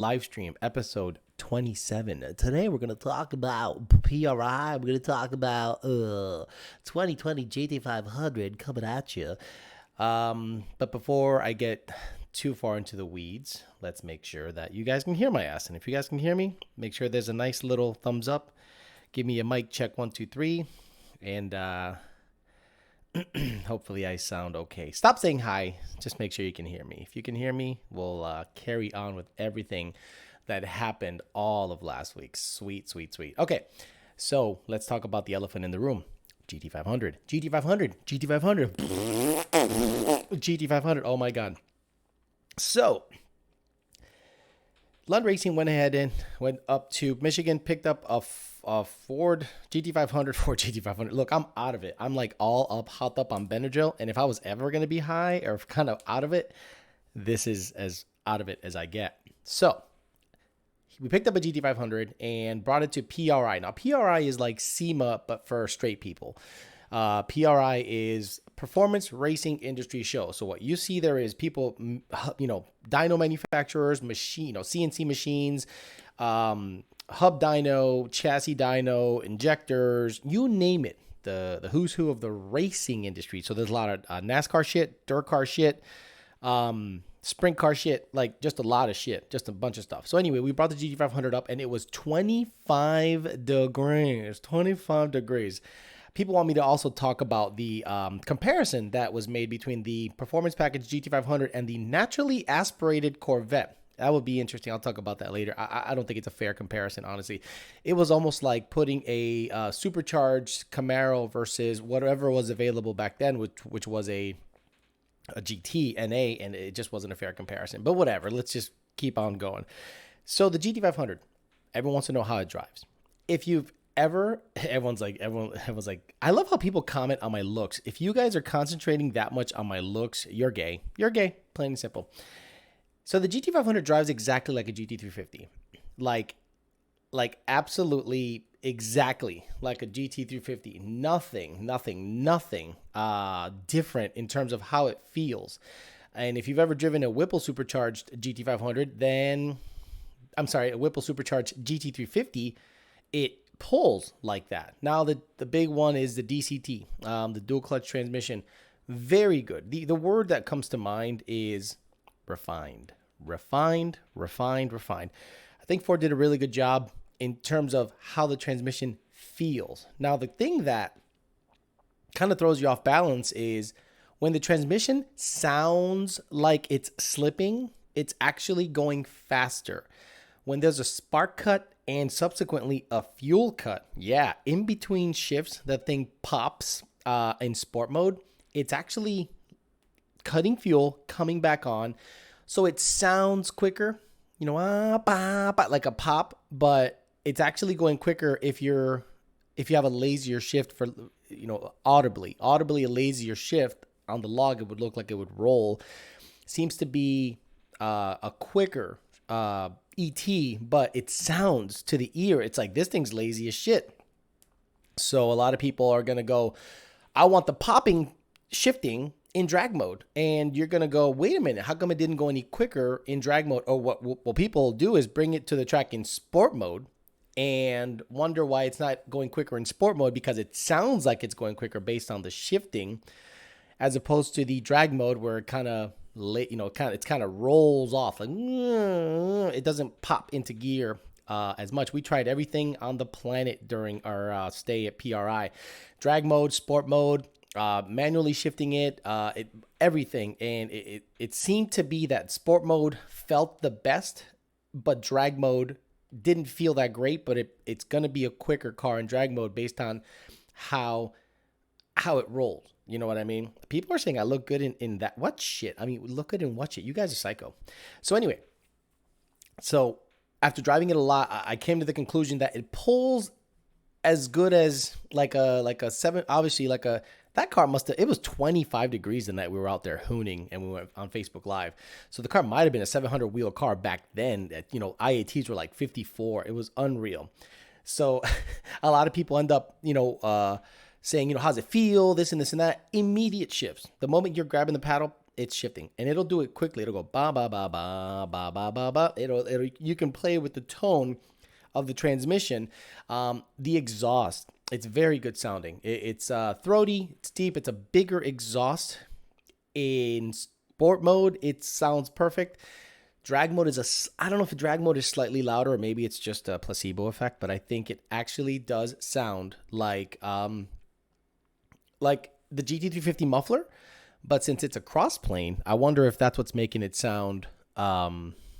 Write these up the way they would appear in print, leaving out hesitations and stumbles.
live stream, episode 27. Today we're going to talk about PRI. We're going to talk about 2020 GT500 coming at you. But before I get too far into the weeds, let's make sure that you guys can hear my ass. And if you guys can hear me, make sure there's a nice little thumbs up. Give me a mic check 1, 2, 3. And hopefully I sound okay. Stop saying hi. Just make sure you can hear me. If you can hear me, we'll carry on with everything that happened all of last week. Sweet, sweet, sweet. Okay, so let's talk about the elephant in the room. GT500. GT500. GT500. GT500. Oh my God. So Lund Racing went ahead and went up to Michigan, picked up a Ford GT500. Ford GT500. Look, I'm out of it. I'm like all up, hopped up on Benadryl. And if I was ever going to be high or kind of out of it, this is as out of it as I get. So we picked up a GT500 and brought it to PRI. Now, PRI is like SEMA, but for straight people. PRI is Performance Racing Industry Show. So what you see there is people, dyno manufacturers, CNC machines, hub dyno, chassis dyno, injectors, you name it. The who's who of the racing industry. So there's a lot of NASCAR shit, dirt car shit, sprint car shit, like just a lot of shit, just a bunch of stuff. So anyway, we brought the GT500 up and it was 25 degrees, 25 degrees. People want me to also talk about the comparison that was made between the performance package GT500 and the naturally aspirated Corvette. That would be interesting. I'll talk about that later. I don't think it's a fair comparison, honestly. It was almost like putting a supercharged Camaro versus whatever was available back then, which was a GT NA, and it just wasn't a fair comparison. But whatever. Let's just keep on going. So the GT500, everyone wants to know how it drives. If you've everyone's like, I love how people comment on my looks. If you guys are concentrating that much on my looks, you're gay. You're gay, plain and simple. So the GT500 drives exactly like a GT350. Like absolutely exactly like a GT350. Nothing different in terms of how it feels. And if you've ever driven a Whipple supercharged GT500, a Whipple supercharged GT350, it pulls like that. Now the big one is the DCT, the dual clutch transmission. Very good. The word that comes to mind is refined. I think Ford did a really good job in terms of how the transmission feels. Now the thing that kind of throws you off balance is when the transmission sounds like it's slipping, it's actually going faster. When there's a spark cut and subsequently a fuel cut, in between shifts, the thing pops in sport mode. It's actually cutting fuel, coming back on. So it sounds quicker, like a pop, but it's actually going quicker if you have a lazier shift for, audibly a lazier shift on the log. It would look like it would roll. Seems to be a quicker ET, but it sounds to the ear, it's like this thing's lazy as shit. So a lot of people are going to go, I want the popping shifting in drag mode. And you're going to go, wait a minute, how come it didn't go any quicker in drag mode? Or what people do is bring it to the track in sport mode and wonder why it's not going quicker in sport mode, because it sounds like it's going quicker based on the shifting, as opposed to the drag mode where it kind of rolls off, like it doesn't pop into gear as much. We tried everything on the planet during our stay at PRI: drag mode, sport mode, manually shifting it, everything, and it seemed to be that sport mode felt the best, but drag mode didn't feel that great. But it's gonna be a quicker car in drag mode based on how it rolls. You know what I mean? People are saying I look good in that. What shit? I mean, look good in what shit? You guys are psycho. So anyway, after driving it a lot, I came to the conclusion that it pulls as good as like a 7. Obviously, that car it was 25 degrees the night we were out there hooning and we went on Facebook Live. So the car might have been a 700 wheel car back then. IATs were like 54. It was unreal. So a lot of people end up, saying, how's it feel? This and this and that. Immediate shifts. The moment you're grabbing the paddle, it's shifting, and it'll do it quickly. It'll go ba ba ba ba ba ba ba ba. It'll you can play with the tone of the transmission. The exhaust, it's very good sounding. It's throaty, it's deep, it's a bigger exhaust. In sport mode, it sounds perfect. Drag mode I don't know if drag mode is slightly louder, or maybe it's just a placebo effect, but I think it actually does sound like the GT350 muffler. But since it's a cross plane, I wonder if that's what's making it sound, throatier.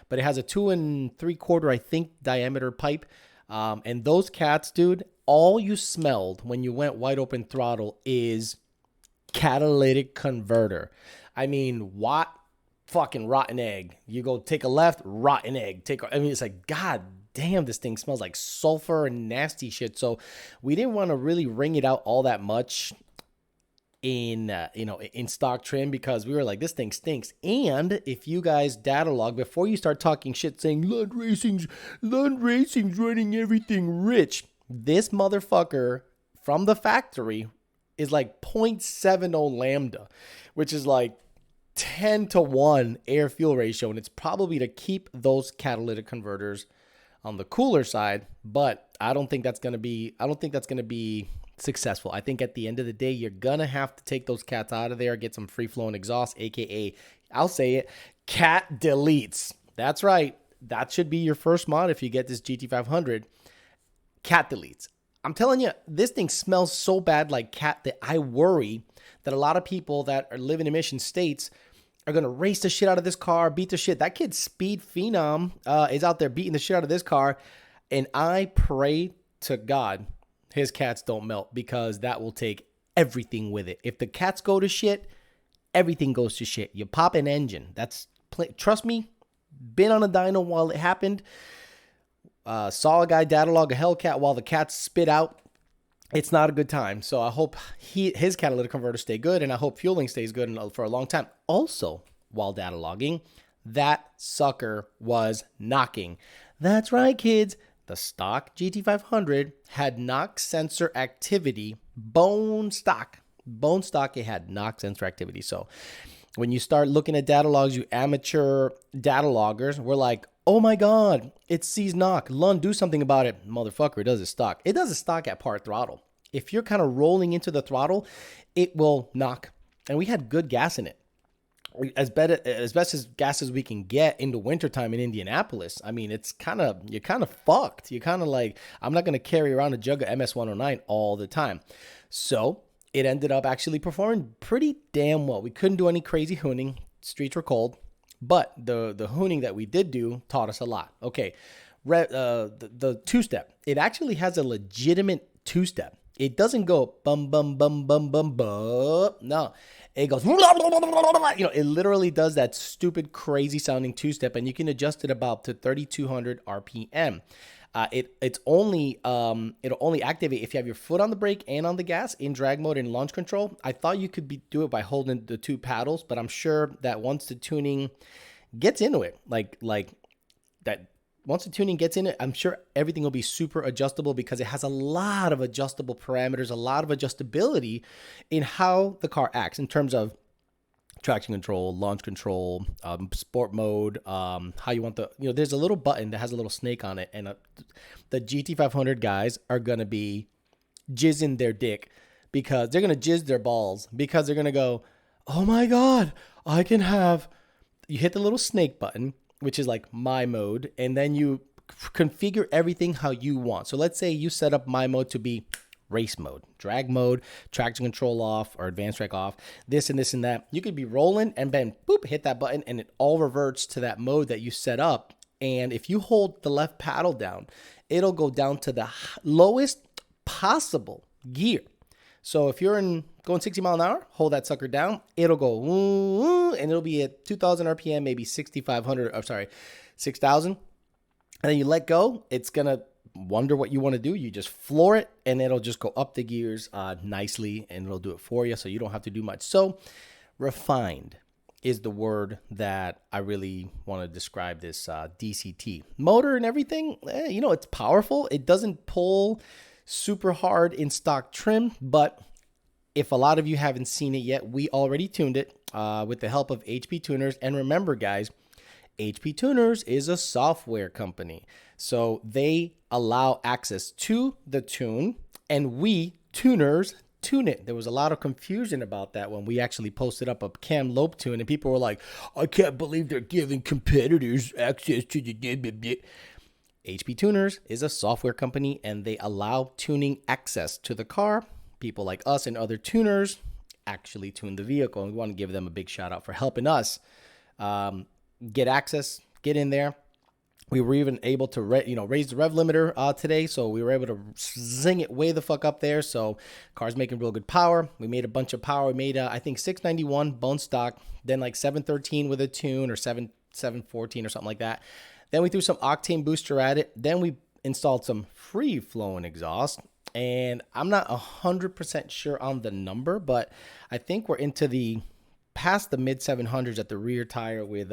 But it has a 2 3/4, I think, diameter pipe. And those cats, dude, all you smelled when you went wide open throttle is catalytic converter. I mean, what fucking rotten egg. You go take a left, rotten egg. It's like, God damn, this thing smells like sulfur and nasty shit. So we didn't want to really wring it out all that much in stock trim, because we were like, this thing stinks. And if you guys data log before you start talking shit saying Lund Racing's running everything rich, this motherfucker from the factory is like 0.70 lambda, which is like 10-to-1 air fuel ratio, and it's probably to keep those catalytic converters on the cooler side. But I don't think that's gonna be successful. I think at the end of the day, you're gonna have to take those cats out of there, get some free flowing exhaust, aka, I'll say it, cat deletes. That's right. That should be your first mod if you get this GT500. Cat deletes. I'm telling you, this thing smells so bad like cat that I worry that a lot of people that are living in Mission States are going to race the shit out of this car, beat the shit. That kid Speed Phenom is out there beating the shit out of this car. And I pray to God his cats don't melt, because that will take everything with it. If the cats go to shit, everything goes to shit. You pop an engine. Trust me, been on a dyno while it happened. Saw a guy data log a Hellcat while the cats spit out. It's not a good time. So I hope his catalytic converter stay good, and I hope fueling stays good for a long time. Also, while data logging, that sucker was knocking. That's right, kids. The stock GT500 had knock sensor activity, bone stock. It had knock sensor activity. So when you start looking at data logs, you amateur data loggers, we're like, oh my God, it sees knock. Lund, do something about it. Motherfucker, it does a stock. It does a stock at part throttle. If you're kind of rolling into the throttle, it will knock. And we had good gas in it. As best as gas as we can get in the wintertime in Indianapolis. I mean, you're kind of fucked. You're kind of like, I'm not going to carry around a jug of MS-109 all the time. So it ended up actually performing pretty damn well. We couldn't do any crazy hooning. Streets were cold. But the hooning that we did do taught us a lot. Okay, the two-step. It actually has a legitimate two-step. It doesn't go bum, bum, bum, bum, bum, bum. No, it goes, it literally does that stupid, crazy sounding two-step, and you can adjust it about to 3,200 RPM. It'll only activate if you have your foot on the brake and on the gas in drag mode and launch control. I thought you could do it by holding the two paddles, but I'm sure that once the tuning gets into it, once the tuning gets in it, I'm sure everything will be super adjustable, because it has a lot of adjustable parameters, a lot of adjustability in how the car acts in terms of traction control, launch control, sport mode, how you want there's a little button that has a little snake on it, and the GT500 guys are going to be jizzing their dick, because they're going to jizz their balls, because they're going to go, oh my God, you hit the little snake button, which is like my mode, and then you configure everything how you want. So let's say you set up my mode to be race mode, drag mode, traction control off, or advanced track off, this and this and that. You could be rolling and then boop, hit that button, and it all reverts to that mode that you set up. And if you hold the left paddle down, it'll go down to the lowest possible gear. So if you're going 60 mile an hour, hold that sucker down. It'll go, and it'll be at 2,000 RPM, maybe 6,000. And then you let go. It's going to wonder what you want to do. You just floor it, and it'll just go up the gears nicely, and it'll do it for you, so you don't have to do much. So refined is the word that I really want to describe this DCT. Motor and everything, it's powerful. It doesn't pull super hard in stock trim, but if a lot of you haven't seen it yet, we already tuned it with the help of HP Tuners. And remember, guys, HP Tuners is a software company. So they allow access to the tune, and we tuners tune it. There was a lot of confusion about that when we actually posted up a Cam Lope tune, and people were like, I can't believe they're giving competitors access to the... HP Tuners is a software company, and they allow tuning access to the car. People like us and other tuners actually tune the vehicle, and we want to give them a big shout out for helping us get access, get in there. We were even able to raise the rev limiter today, so we were able to zing it way the fuck up there. So car's making real good power. We made a bunch of power. We made I think 691 bone stock, then like 713 with a tune, or 714 or something like that. Then we threw some octane booster at it. Then we installed some free flowing exhaust. And I'm not 100% sure on the number, but I think we're into past the mid 700s at the rear tire with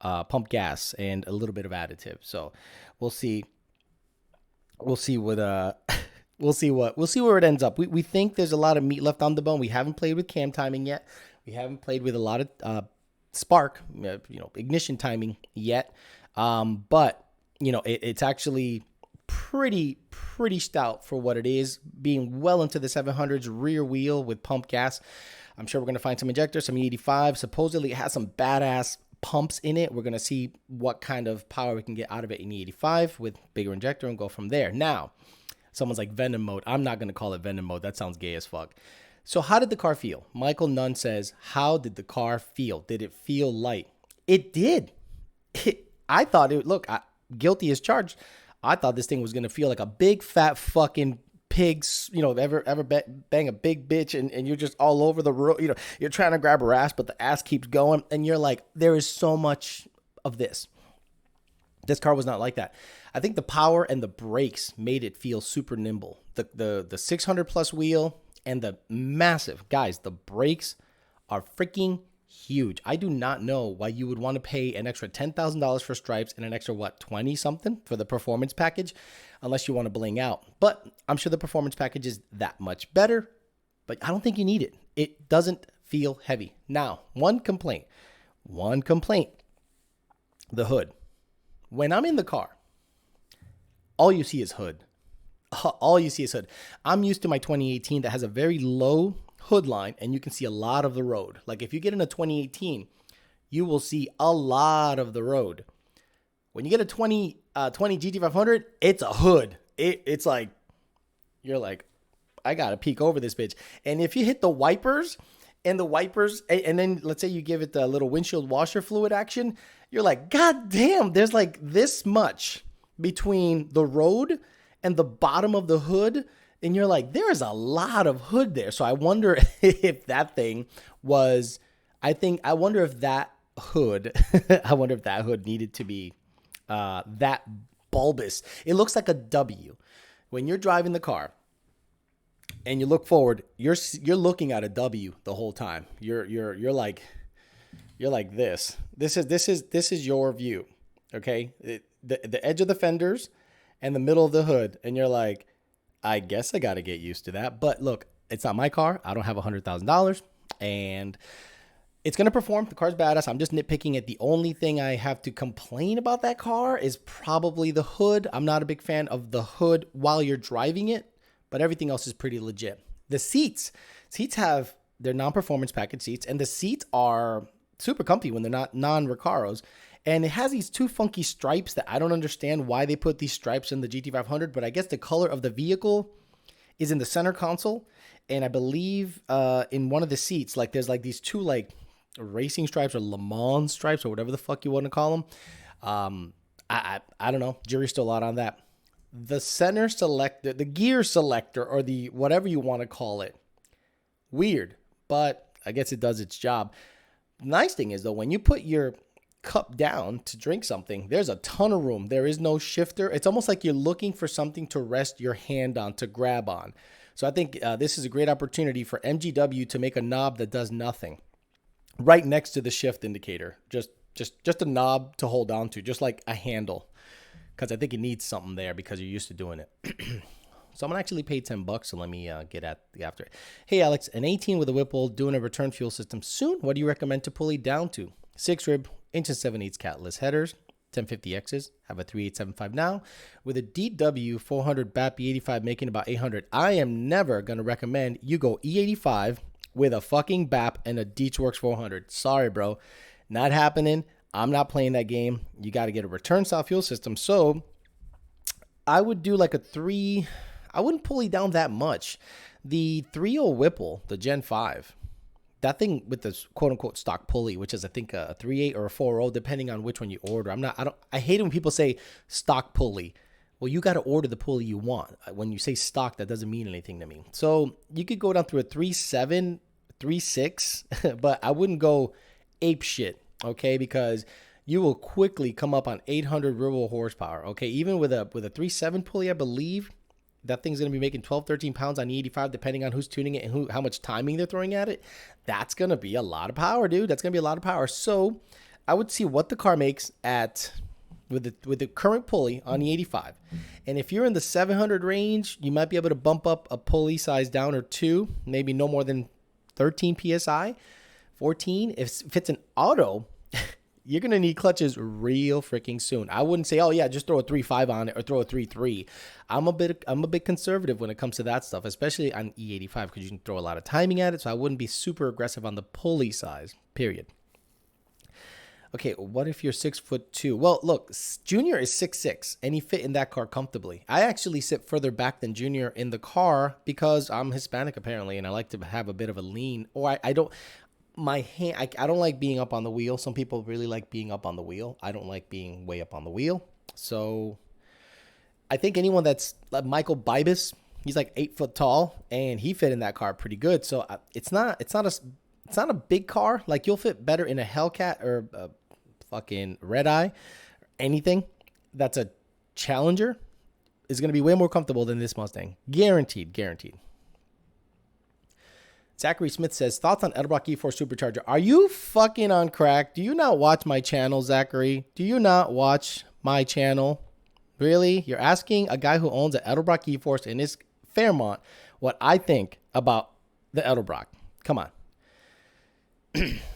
pump gas and a little bit of additive. So we'll see. We'll see what we'll see where it ends up. We think there's a lot of meat left on the bone. We haven't played with cam timing yet. We haven't played with a lot of spark, ignition timing yet. But it's actually pretty stout for what it is, being well into the 700s, rear wheel with pump gas. I'm sure we're going to find some injectors, some E85. Supposedly it has some badass pumps in it. We're going to see what kind of power we can get out of it in E85 with bigger injector and go from there. Now, someone's like Venom mode. I'm not going to call it Venom mode. That sounds gay as fuck. So how did the car feel? Michael Nunn says, how did the car feel? Did it feel light? It did. I thought guilty as charged. I thought this thing was going to feel like a big fat fucking pig, ever bang a big bitch and you're just all over the road. You're trying to grab her ass, but the ass keeps going. And you're like, there is so much of this. This car was not like that. I think the power and the brakes made it feel super nimble. The 600 plus wheel and the massive, guys, the brakes are freaking huge. I do not know why you would want to pay an extra $10,000 for stripes and an extra, 20 something for the performance package, unless you want to bling out. But I'm sure the performance package is that much better, but I don't think you need it. It doesn't feel heavy. Now, one complaint, the hood. When I'm in the car, all you see is hood. All you see is hood. I'm used to my 2018 that has a very low hood line, and you can see a lot of the road. Like if you get in a 2018, you will see a lot of the road. When you get a 20 GT500, it's a hood. It's like, you're like, I gotta peek over this bitch. And if you hit the wipers, and then let's say you give it the little windshield washer fluid action, you're like, God damn, there's like this much between the road and the bottom of the hood. And you're like, there is a lot of hood there. So I wonder if that thing was, I wonder if that hood needed to be that bulbous. It looks like a W. When you're driving the car and you look forward, you're looking at a W the whole time. You're like this. This is your view. Okay. The edge of the fenders and the middle of the hood. And you're like, I guess I got to get used to that. But look, it's not my car. I don't have $100,000 and it's going to perform. The car's badass. I'm just nitpicking it. The only thing I have to complain about that car is probably the hood. I'm not a big fan of the hood while you're driving it, but everything else is pretty legit. The seats have their non-performance package seats, and the seats are super comfy when they're not non-Recaros. And it has these two funky stripes that I don't understand why they put these stripes in the GT500, but I guess the color of the vehicle is in the center console. And I believe in one of the seats, like there's like these two like racing stripes or Le Mans stripes or whatever the fuck you want to call them. I don't know. Jury's still out on that. The center selector, the gear selector, or the whatever you want to call it, weird, but I guess it does its job. The nice thing is though, when you put your cup down to drink something, there's a ton of room. There is no shifter. It's almost like you're looking for something to rest your hand on, to grab on. So I think this is a great opportunity for MGW to make a knob that does nothing right next to the shift indicator. Just a knob to hold on to, just like a handle, because I think it needs something there because you're used to doing it. Someone actually paid $10, so let me get at the after. Hey, Alex, an 18 with a Whipple doing a return fuel system soon. What do you recommend to pulley down to? 6 rib, inch and 7/8 catless headers, 1050Xs, have a 3875 now, with a DW400 BAP E85 making about 800. I am never going to recommend you go E85 with a fucking BAP and a Deechworks 400. Sorry, bro. Not happening. I'm not playing that game. You got to get a return style fuel system. So I would do like a 3. I wouldn't pulley down that much. The 3.0 Whipple, the Gen 5, that thing with the quote unquote stock pulley, which is I think a 3.8 or a 4.0, depending on which one you order. I hate it when people say stock pulley. Well, you got to order the pulley you want. When you say stock, that doesn't mean anything to me. So you could go down through a 3.7, 3.6, but I wouldn't go ape shit, okay? Because you will quickly come up on 800 real horsepower, okay? Even with a 3.7 pulley, I believe, that thing's going to be making 12, 13 pounds on E85, depending on who's tuning it and how much timing they're throwing at it. That's going to be a lot of power, dude. That's going to be a lot of power. So I would see what the car makes with the current pulley on the 85. And if you're in the 700 range, you might be able to bump up a pulley size down or two, maybe no more than 13 PSI, 14. If it's an auto, you're going to need clutches real freaking soon. I wouldn't say, oh yeah, just throw a 3.5 on it or throw a 3.3. I'm a bit conservative when it comes to that stuff, especially on E85 because you can throw a lot of timing at it. So I wouldn't be super aggressive on the pulley size, period. Okay, what if you're 6'2"? Well, look, Junior is 6'6", and he fit in that car comfortably. I actually sit further back than Junior in the car because I'm Hispanic apparently, and I like to have a bit of a lean. Or I don't, my hand, I don't like being up on the wheel. Some people really like being up on the wheel. I don't like being way up on the wheel. So I think anyone that's like Michael Bibas, he's like 8 foot tall, and he fit in that car pretty good. So it's not a big car. Like you'll fit better in a Hellcat or a fucking Red Eye, anything that's a Challenger is going to be way more comfortable than this Mustang. Guaranteed. Zachary Smith says, thoughts on Edelbrock E4 Supercharger. Are you fucking on crack? Do you not watch my channel, Zachary? Do you not watch my channel? Really? You're asking a guy who owns an Edelbrock E4 in his Fairmont what I think about the Edelbrock. Come on.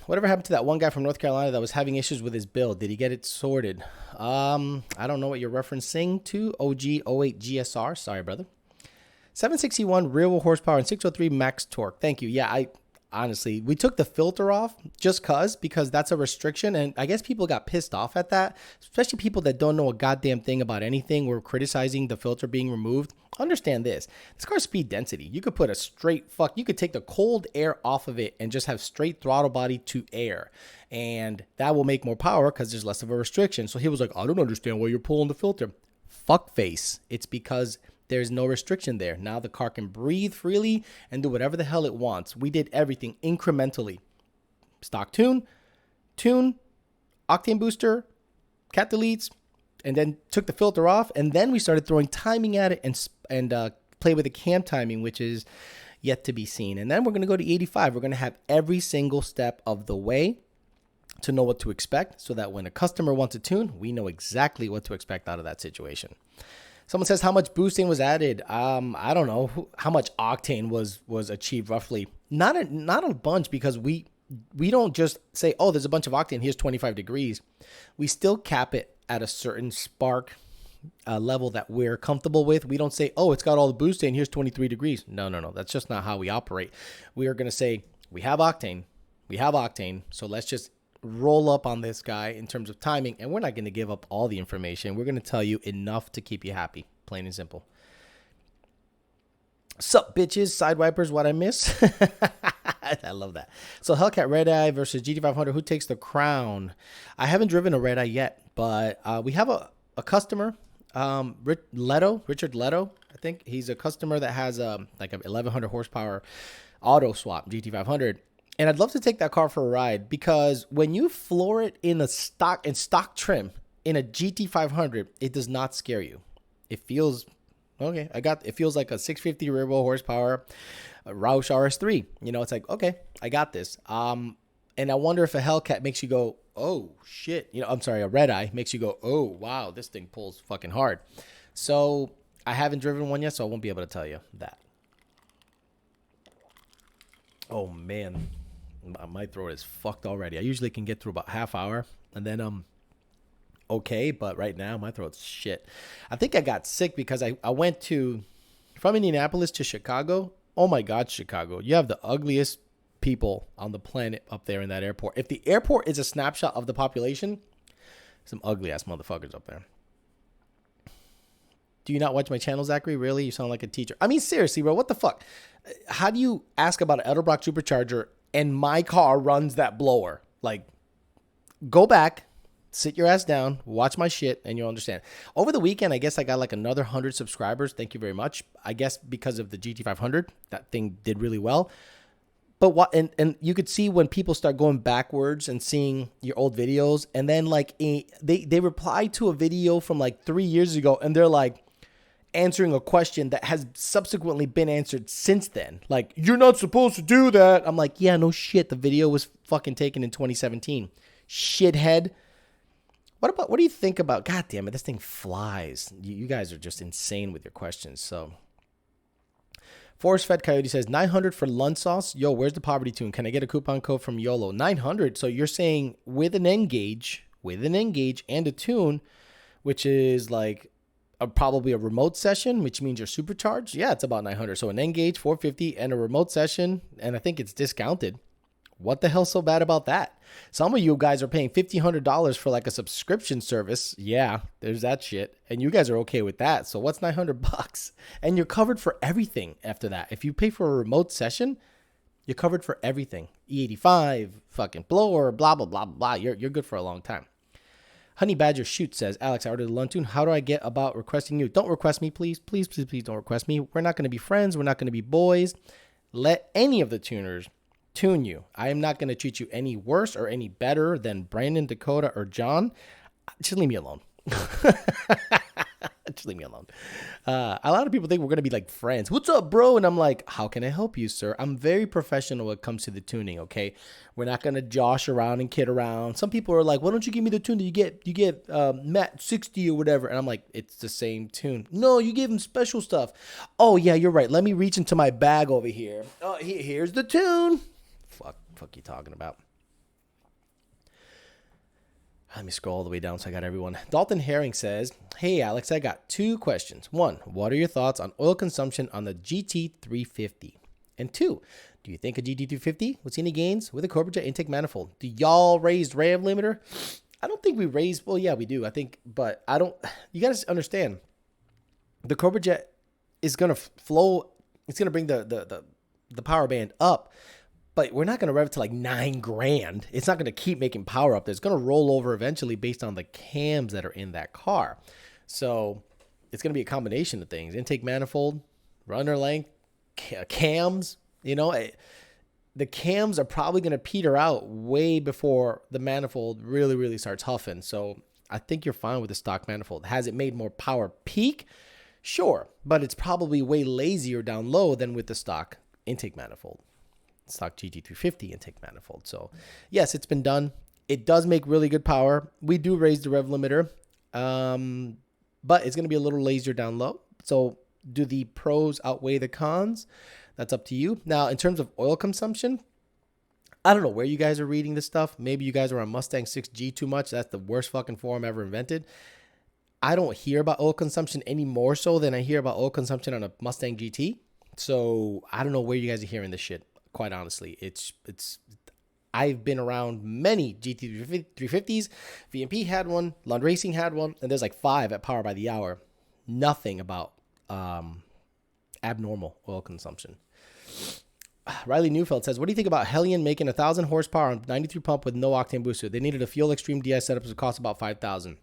Whatever happened to that one guy from North Carolina that was having issues with his build? Did he get it sorted? I don't know what you're referencing to. OG08 GSR. Sorry, brother. 761 real horsepower and 603 max torque. Thank you. Yeah, honestly, we took the filter off just because that's a restriction. And I guess people got pissed off at that, especially people that don't know a goddamn thing about anything. We're criticizing the filter being removed. Understand this. This car's speed density. You could put you could take the cold air off of it and just have straight throttle body to air. And that will make more power because there's less of a restriction. So he was like, I don't understand why you're pulling the filter. Fuck face. It's because there's no restriction there. Now the car can breathe freely and do whatever the hell it wants. We did everything incrementally. Stock tune, octane booster, cat deletes, and then took the filter off. And then we started throwing timing at it and play with the cam timing, which is yet to be seen. And then we're going to go to 85. We're going to have every single step of the way to know what to expect so that when a customer wants a tune, we know exactly what to expect out of that situation. Someone says how much boosting was added. I don't know how much octane was achieved roughly. Not a bunch because we don't just say, oh, there's a bunch of octane. Here's 25 degrees. We still cap it at a certain spark level that we're comfortable with. We don't say, oh, it's got all the boosting. Here's 23 degrees. No. That's just not how we operate. We are going to say we have octane. So let's just roll up on this guy in terms of timing, and we're not going to give up all the information. We're going to tell you enough to keep you happy, plain and simple. Sup, bitches, side wipers, what I miss? I love that. So Hellcat Red Eye versus GT500, who takes the crown? I haven't driven a Red Eye yet, but we have a customer, Richard Leto, I think. He's a customer that has like a 1100 horsepower auto swap GT500. And I'd love to take that car for a ride because when you floor it in stock trim in a GT500, it does not scare you. It feels okay. It feels like a 650 rear wheel horsepower Roush RS3. You know, it's like, okay, I got this. And I wonder if a Hellcat makes you go, oh shit. You know, I'm sorry, a Red Eye makes you go, oh wow, this thing pulls fucking hard. So I haven't driven one yet, so I won't be able to tell you that. Oh, man. My throat is fucked already. I usually can get through about half hour, and then okay, but right now my throat's shit. I think I got sick because I went from Indianapolis to Chicago. Oh my God, Chicago. You have the ugliest people on the planet up there in that airport. If the airport is a snapshot of the population, some ugly ass motherfuckers up there. Do you not watch my channel, Zachary? Really? You sound like a teacher. I mean, seriously, bro, what the fuck? How do you ask about an Edelbrock supercharger and my car runs that blower? Like, go back, sit your ass down, watch my shit, and you'll understand. Over the weekend, I guess I got like another 100 subscribers. Thank you very much. I guess because of the GT500, that thing did really well. But what, and you could see when people start going backwards and seeing your old videos, and then like they reply to a video from like 3 years ago, and they're like answering a question that has subsequently been answered since then. Like, you're not supposed to do that. I'm like, yeah, no shit. The video was fucking taken in 2017. Shithead. What do you think about, God damn it, this thing flies. You guys are just insane with your questions. So, Forest Fed Coyote says, 900 for lunch sauce. Yo, where's the poverty tune? Can I get a coupon code from YOLO? 900. So you're saying with an N-Gauge and a tune, which is like probably a remote session, which means you're supercharged. Yeah, it's about 900. So an N-Gauge, 450, and a remote session, and I think it's discounted. What the hell's so bad about that? Some of you guys are paying $1,500 for like a subscription service. Yeah, there's that shit. And you guys are okay with that. So what's $900? And you're covered for everything after that. If you pay for a remote session, you're covered for everything. E85, fucking blower, blah, blah, blah, blah. You're good for a long time. Honey Badger Shoot says, Alex, I ordered the Lund tune. How do I get about requesting you? Don't request me, please. Please, please, please don't request me. We're not going to be friends. We're not going to be boys. Let any of the tuners tune you. I am not going to treat you any worse or any better than Brandon, Dakota, or John. Just leave me alone. Just leave me alone. A lot of people think we're going to be like friends. What's up, bro? And I'm like, how can I help you, sir? I'm very professional when it comes to the tuning, okay? We're not going to josh around and kid around. Some people are like, why don't you give me the tune that you get Matt 60 or whatever? And I'm like, it's the same tune. No, you gave him special stuff. Oh, yeah, you're right. Let me reach into my bag over here. Oh, here's the tune. Fuck you talking about? Let me scroll all the way down so I got everyone. Dalton Herring says, hey, Alex, I got 2 questions. 1, what are your thoughts on oil consumption on the GT350? And 2, do you think a GT250 would see any gains with a Cobra Jet intake manifold? Do y'all raise rev limiter? I don't think we raise, well, yeah, we do, I think, but I don't, you got to understand, the Cobra Jet is going to flow, it's going to bring the power band up, but we're not going to rev it to like $9,000. It's not going to keep making power up there. It's going to roll over eventually based on the cams that are in that car. So it's going to be a combination of things. Intake manifold, runner length, cams. You know, the cams are probably going to peter out way before the manifold really, really starts huffing. So I think you're fine with the stock manifold. Has it made more power peak? Sure, but it's probably way lazier down low than with the stock intake manifold. Stock GT350 intake manifold. So yes, it's been done. It does make really good power. We do raise the rev limiter, but it's going to be a little lazier down low. So do the pros outweigh the cons? That's up to you. Now, in terms of oil consumption, I don't know where you guys are reading this stuff. Maybe you guys are on Mustang 6G too much. That's the worst fucking forum ever invented. I don't hear about oil consumption any more so than I hear about oil consumption on a Mustang GT. So I don't know where you guys are hearing this shit. Quite honestly, I've been around many GT350s. VMP had one, Lund Racing had one, and there's like 5 at Power by the Hour. Nothing about abnormal oil consumption. Riley Neufeld says, what do you think about Hellion making 1,000 horsepower on 93 pump with no octane booster? They needed a Fuel Extreme DI setup that cost about $5,000.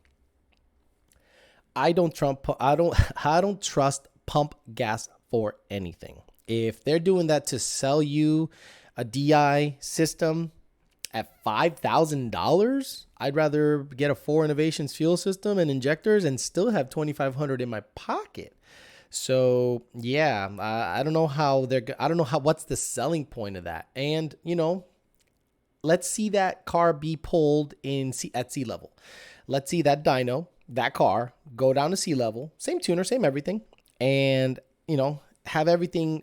I don't trust pump gas for anything. If they're doing that to sell you a DI system at $5,000, I'd rather get a 4 Innovations fuel system and injectors and still have $2,500 in my pocket. So yeah, I don't know what's the selling point of that. And you know, let's see that car be pulled at sea level. Let's see that dyno, that car go down to sea level, same tuner, same everything, and, have everything,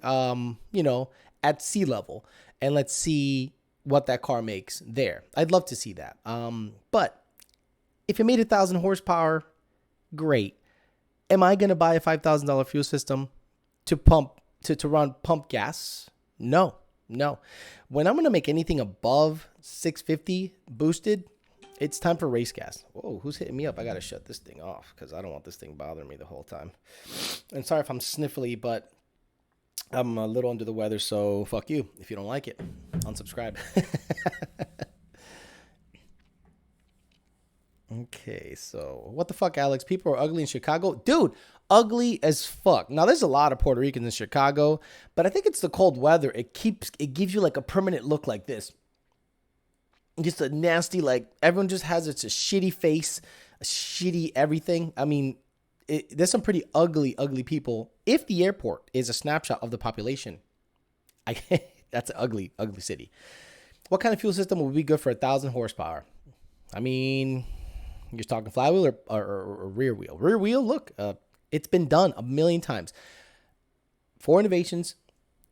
at sea level, and let's see what that car makes there. I'd love to see that. But if it made 1,000 horsepower, great. Am I going to buy a $5,000 fuel system to run pump gas? No. When I'm going to make anything above 650 boosted, it's time for race gas. Whoa, who's hitting me up? I got to shut this thing off because I don't want this thing bothering me the whole time. And sorry if I'm sniffly, but I'm a little under the weather, so fuck you. If you don't like it, unsubscribe. Okay, so what the fuck, Alex? People are ugly in Chicago? Dude, ugly as fuck. Now, there's a lot of Puerto Ricans in Chicago, but I think it's the cold weather. It gives you like a permanent look like this. Just a nasty, like, everyone just has a shitty face, a shitty everything. I mean, there's some pretty ugly people. If the airport is a snapshot of the population, that's an ugly city. What kind of fuel system would be good for 1,000 horsepower? I mean, you're just talking flywheel or rear wheel. Rear wheel, look, it's been done a million times. 4 innovations,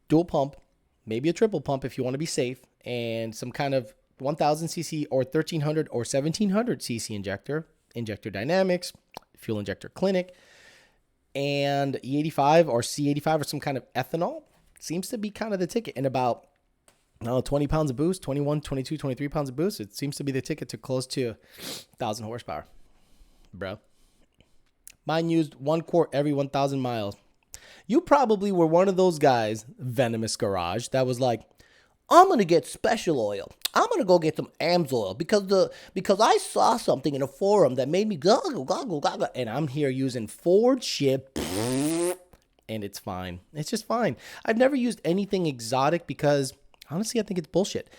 dual pump, maybe a triple pump if you want to be safe, and some kind of 1,000cc or 1,300 or 1,700cc injector dynamics, fuel injector clinic, and E85 or C85 or some kind of ethanol seems to be kind of the ticket. And about 20 pounds of boost, 21, 22, 23 pounds of boost. It seems to be the ticket to close to 1,000 horsepower, bro. Mine used 1 quart every 1,000 miles. You probably were one of those guys, Venomous Garage, that was like, I'm going to get special oil. I'm going to go get some AMSOIL because I saw something in a forum that made me goggle. And I'm here using Ford shit. And it's fine. It's just fine. I've never used anything exotic because, honestly, I think it's bullshit.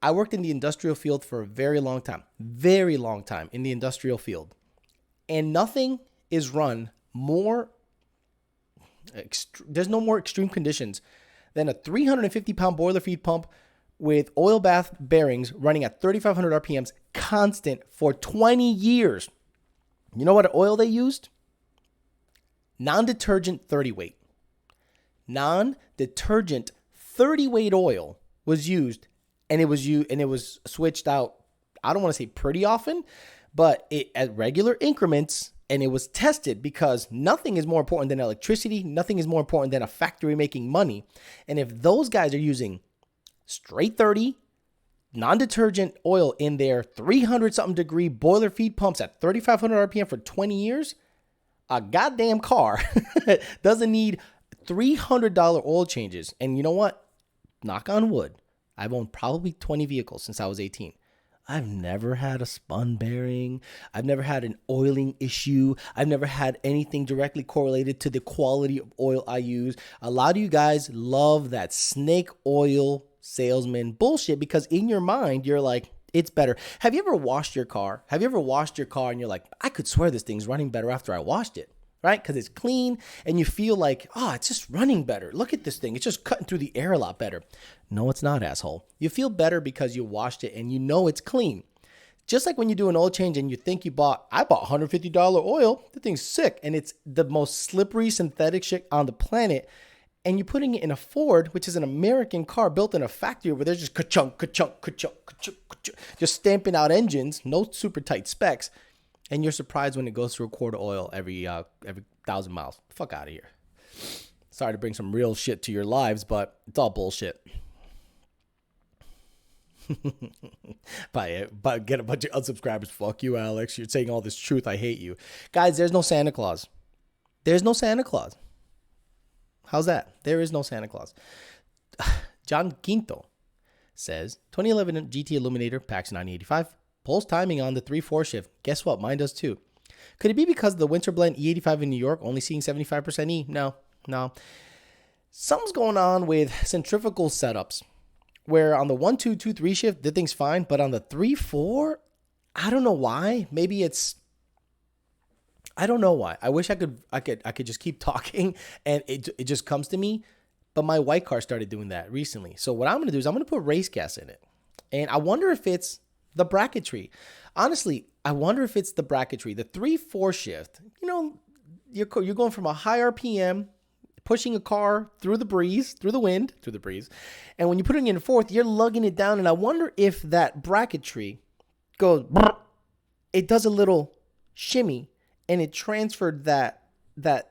I worked in the industrial field for a very long time in the industrial field. And nothing is run more, there's no more extreme conditions than a 350-pound boiler feed pump with oil bath bearings running at 3,500 RPMs constant for 20 years. You know what oil they used? Non-detergent 30 weight. Non-detergent 30 weight oil was used, and it was switched out. I don't want to say pretty often, but at regular increments, and it was tested because nothing is more important than electricity. Nothing is more important than a factory making money. And if those guys are using straight 30 non-detergent oil in their 300-something degree boiler feed pumps at 3,500 RPM for 20 years, a goddamn car doesn't need $300 oil changes. And you know what? Knock on wood. I've owned probably 20 vehicles since I was 18. I've never had a spun bearing. I've never had an oiling issue. I've never had anything directly correlated to the quality of oil I use. A lot of you guys love that snake oil salesman bullshit because in your mind, you're like, it's better. Have you ever washed your car? Have you ever washed your car and you're like, I could swear this thing's running better after I washed it, right? Because it's clean and you feel like, oh, it's just running better. Look at this thing. It's just cutting through the air a lot better. No, it's not, asshole. You feel better because you washed it and you know it's clean. Just like when you do an oil change and you think I bought $150 oil. The thing's sick and it's the most slippery synthetic shit on the planet. And you're putting it in a Ford, which is an American car built in a factory where they're just ka-chunk, ka-chunk, ka-chunk, ka-chunk, ka-chunk, just stamping out engines, no super tight specs. And you're surprised when it goes through a quart of oil every 1,000 miles. Fuck out of here. Sorry to bring some real shit to your lives, but it's all bullshit. But get a bunch of unsubscribers. Fuck you, Alex. You're saying all this truth. I hate you. Guys, there's no Santa Claus. There's no Santa Claus. How's that? There is no Santa Claus. John Quinto says, 2011 GT Illuminator, PAX 985, pulls timing on the 3-4 shift. Guess what? Mine does too. Could it be because of the winter blend E85 in New York only seeing 75% E? No. Something's going on with centrifugal setups where on the 1-2, 2-3 shift, the thing's fine, but on the 3-4, I don't know why. Maybe I don't know why. I wish I could just keep talking and it just comes to me. But my white car started doing that recently. So what I'm going to do is I'm going to put race gas in it. And I wonder if it's the bracketry. Honestly, I wonder if it's the bracketry. The 3-4 shift, you're going from a high RPM pushing a car through the breeze, through the wind, through the breeze. And when you're putting it in fourth, you're lugging it down. And I wonder if that bracketry goes, it does a little shimmy and it transferred that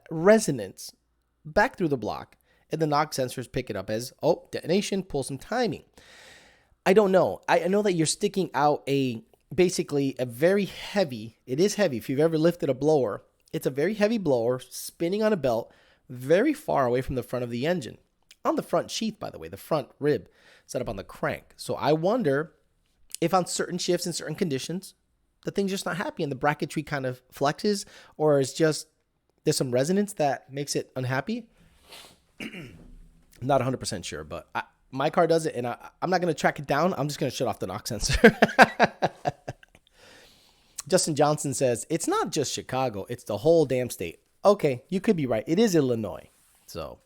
resonance back through the block. And the knock sensors pick it up as, oh, detonation, pull some timing. I don't know. I know that you're sticking out basically a very heavy, it is heavy. If you've ever lifted a blower, it's a very heavy blower spinning on a belt very far away from the front of the engine. On the front sheath, by the way, the front rib set up on the crank. So I wonder if on certain shifts in certain conditions, the thing's just not happy and the bracketry kind of flexes, or is just, there's some resonance that makes it unhappy. I'm not 100% sure, but my car does it, and I'm not going to track it down. I'm just going to shut off the knock sensor. Justin Johnson says, it's not just Chicago, it's the whole damn state. Okay, you could be right. It is Illinois. So,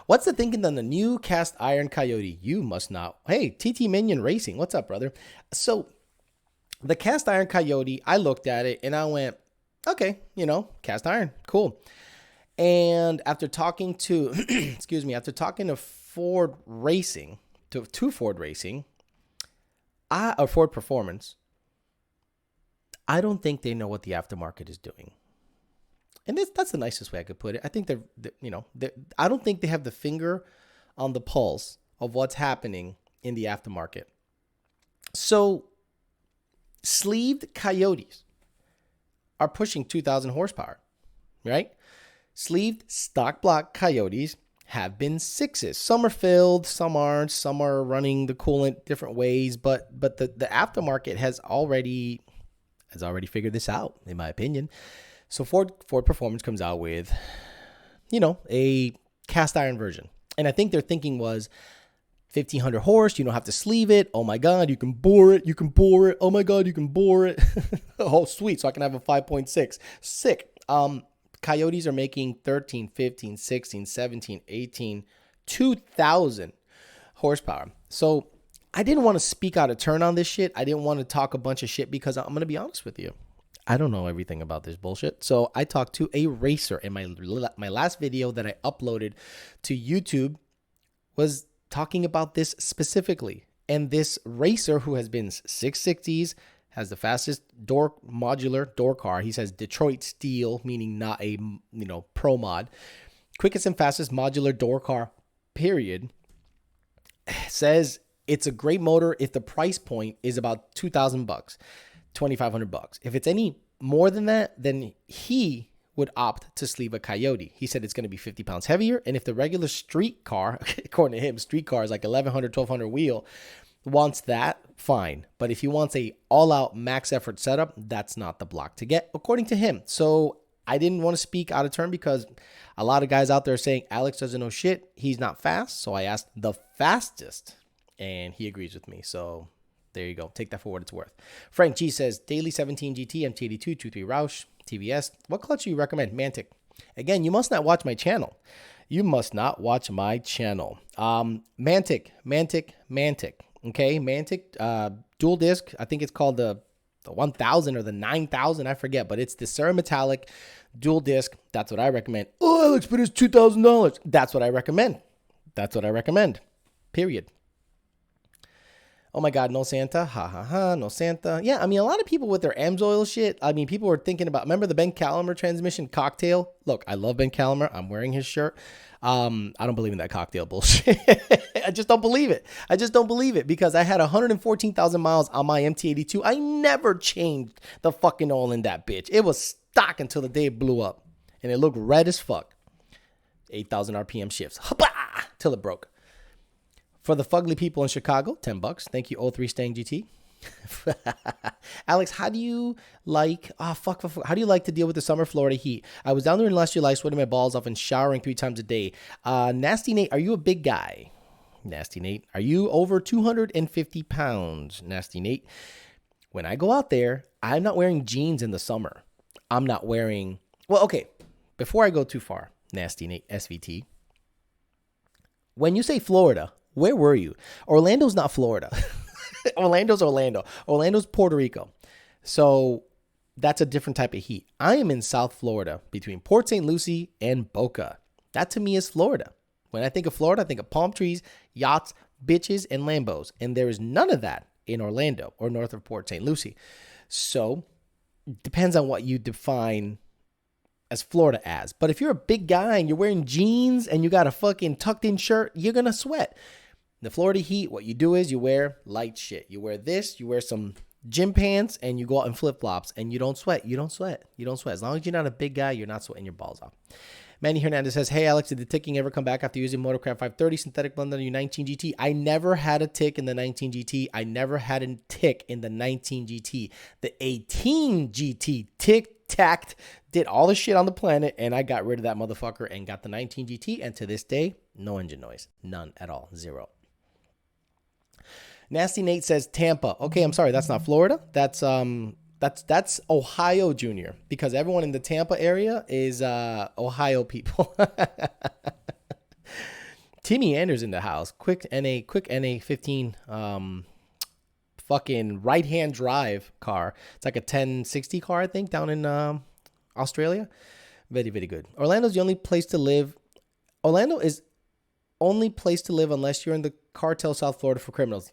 what's the thinking on the new cast iron Coyote? You must not. Hey, TT Minion Racing, what's up, brother? So, the cast iron Coyote, I looked at it, and I went, okay, cast iron, cool. And after talking to, after talking to Ford Racing, to Ford Racing, or Ford Performance, I don't think they know what the aftermarket is doing. And that's the nicest way I could put it. I think I don't think they have the finger on the pulse of what's happening in the aftermarket. So, sleeved Coyotes are pushing 2,000 horsepower, right? Sleeved stock block Coyotes have been 6s. Some are filled, some aren't, some are running the coolant different ways, but the aftermarket has already figured this out, in my opinion. So Ford Performance comes out with, a cast iron version. And I think their thinking was 1,500 horse, you don't have to sleeve it. Oh my God, you can bore it. Oh my God, you can bore it. Oh, sweet. So I can have a 5.6. Sick. Coyotes are making 13, 15, 16, 17, 18, 2,000 horsepower. So I didn't want to speak out of turn on this shit. I didn't want to talk a bunch of shit because I'm going to be honest with you. I don't know everything about this bullshit. So I talked to a racer, and my last video that I uploaded to YouTube was talking about this specifically. And this racer, who has been 660s, has the fastest modular door car. He says Detroit steel, meaning not a pro mod. Quickest and fastest modular door car, period. Says it's a great motor if the price point is about $2,000, $2,500. If it's any more than that, then he would opt to sleeve a Coyote. He said it's going to be 50 pounds heavier. And if the regular street car, according to him, street car is like 1,100, 1,200 wheel, wants that, fine. But if he wants a all-out max effort setup, that's not the block to get, according to him. So I didn't want to speak out of turn because a lot of guys out there are saying Alex doesn't know shit. He's not fast. So I asked the fastest, and he agrees with me. So there you go. Take that for what it's worth. Frank G says, Daily 17 GT, MT82, 23 Roush, TVS. What clutch do you recommend? Mantic. Again, you must not watch my channel. Mantic. Okay, Mantic, dual disc. I think it's called the 1000 or the 9000. I forget, but it's the Cerametallic dual disc. That's what I recommend. Oh, Alex, but it's $2,000. That's what I recommend. Period. Oh my God, no Santa. Ha ha ha, no Santa. Yeah, I mean, a lot of people with their AMSOIL shit. I mean, people were thinking about, remember the Ben Calamer transmission cocktail? Look, I love Ben Calamer. I'm wearing his shirt. I don't believe in that cocktail bullshit. I just don't believe it because I had 114,000 miles on my MT82. I never changed the fucking oil in that bitch. It was stock until the day it blew up, and it looked red as fuck. 8,000 RPM shifts. Till it broke. For the fugly people in Chicago, $10. Thank you, 03 Stang GT. Alex, how do you like how do you like to deal with the summer Florida heat? I was down there in last July sweating my balls off and showering 3 times a day. Nasty Nate, are you a big guy? Nasty Nate, are you over 250 pounds? Nasty Nate, when I go out there, I'm not wearing jeans in the summer. I'm not wearing, well, okay, before I go too far, Nasty Nate, SVT, when you say Florida, where were you? Orlando's not Florida. Orlando's Orlando. Orlando's Puerto Rico. So that's a different type of heat. I am in South Florida between Port St. Lucie and Boca. That to me is Florida. When I think of Florida, I think of palm trees, yachts, bitches, and Lambos. And there is none of that in Orlando or north of Port St. Lucie. So it depends on what you define as Florida as. But if you're a big guy and you're wearing jeans and you got a fucking tucked in shirt, you're going to sweat. The Florida heat, what you do is you wear light shit. You wear this, you wear some gym pants, and you go out in flip-flops, and you don't sweat. You don't sweat. You don't sweat. As long as you're not a big guy, you're not sweating your balls off. Manny Hernandez says, hey, Alex, did the ticking ever come back after using Motorcraft 530 synthetic blend on your 19 GT? I never had a tick in the 19 GT. I never had a tick in the 19 GT. The 18 GT tick-tacked, did all the shit on the planet, and I got rid of that motherfucker and got the 19 GT, and to this day, no engine noise. None at all. Zero. Nasty Nate says Tampa. Okay, I'm sorry, that's not Florida. That's Ohio Junior, because everyone in the Tampa area is Ohio people. Timmy Anders in the house. Quick NA 15 fucking right-hand drive car. It's like a 1060 car, I think, down in Australia. Very, very good. Orlando's the only place to live. Orlando is only place to live unless you're in the cartel South Florida for criminals.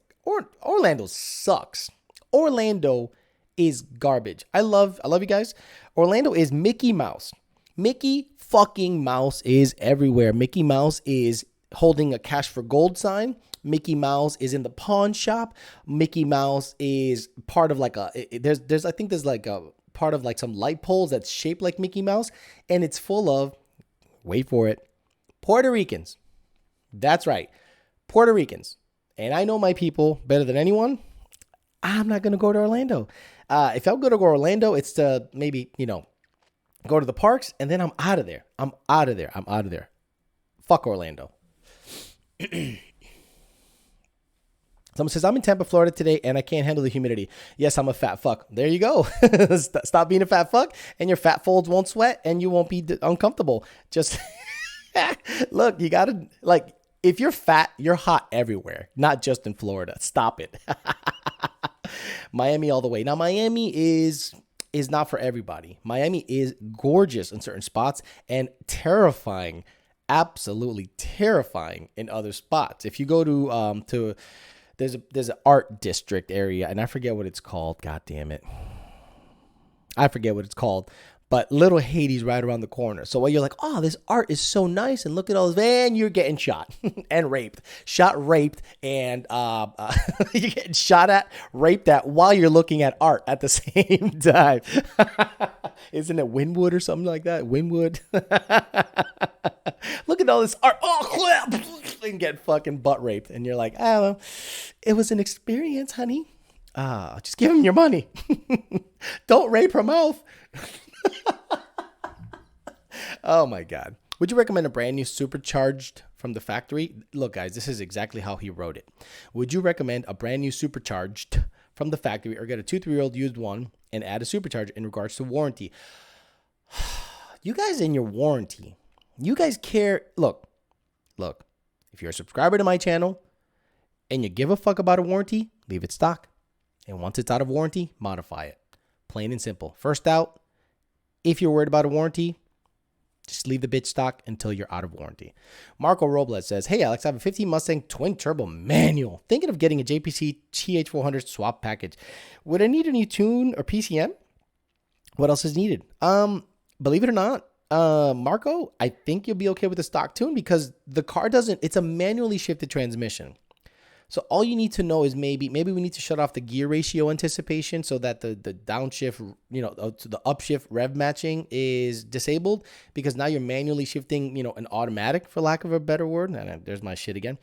Orlando sucks. Orlando is garbage. I love you guys. Orlando is Mickey Mouse. Mickey fucking Mouse is everywhere. Mickey Mouse is holding a cash for gold sign. Mickey Mouse is in the pawn shop. Mickey Mouse is part of like there's like a part of like some light poles that's shaped like Mickey Mouse, and it's full of, wait for it, Puerto Ricans. That's right. Puerto Ricans. And I know my people better than anyone. I'm not going to go to Orlando. If I'm going to go to Orlando, it's to maybe, go to the parks, and then I'm out of there. I'm out of there. Fuck Orlando. Someone says, I'm in Tampa, Florida today, and I can't handle the humidity. Yes, I'm a fat fuck. There you go. Stop being a fat fuck, and your fat folds won't sweat, and you won't be uncomfortable. Just look, you got to, like, if you're fat, you're hot everywhere, not just in Florida. Stop it. Miami all the way. Now, Miami is not for everybody. Miami is gorgeous in certain spots and terrifying, absolutely terrifying in other spots. If you go to there's an art district area, and I forget what it's called. God damn it. I forget what it's called. But Little Haiti's right around the corner. So while you're like, oh, this art is so nice, and look at all this, and you're getting shot and raped. Raped, and you're getting shot at, raped at while you're looking at art at the same time. Isn't it Wynwood or something like that? Wynwood. Look at all this art. Oh, crap. And get fucking butt raped. And you're like, oh, it was an experience, honey. Just give him your money. Don't rape her mouth. Oh my God. Would you recommend a brand new supercharged from the factory? Look, guys, this is exactly how he wrote it. Would you recommend a brand new supercharged from the factory, or get a 2-3-year-old used one and add a supercharger in regards to warranty? You guys in your warranty, you guys care. Look, if you're a subscriber to my channel and you give a fuck about a warranty, leave it stock. And once it's out of warranty, modify it. Plain and simple. First out, if you're worried about a warranty, just leave the bitch stock until you're out of warranty. Marco Robles says, hey, Alex, I have a 15 Mustang twin turbo manual. Thinking of getting a JPC TH400 swap package. Would I need a new tune or PCM? What else is needed? Believe it or not, Marco, I think you'll be okay with the stock tune, because the car it's a manually shifted transmission. So all you need to know is maybe we need to shut off the gear ratio anticipation so that the downshift, to the upshift rev matching is disabled, because now you're manually shifting, an automatic, for lack of a better word. And there's my shit again.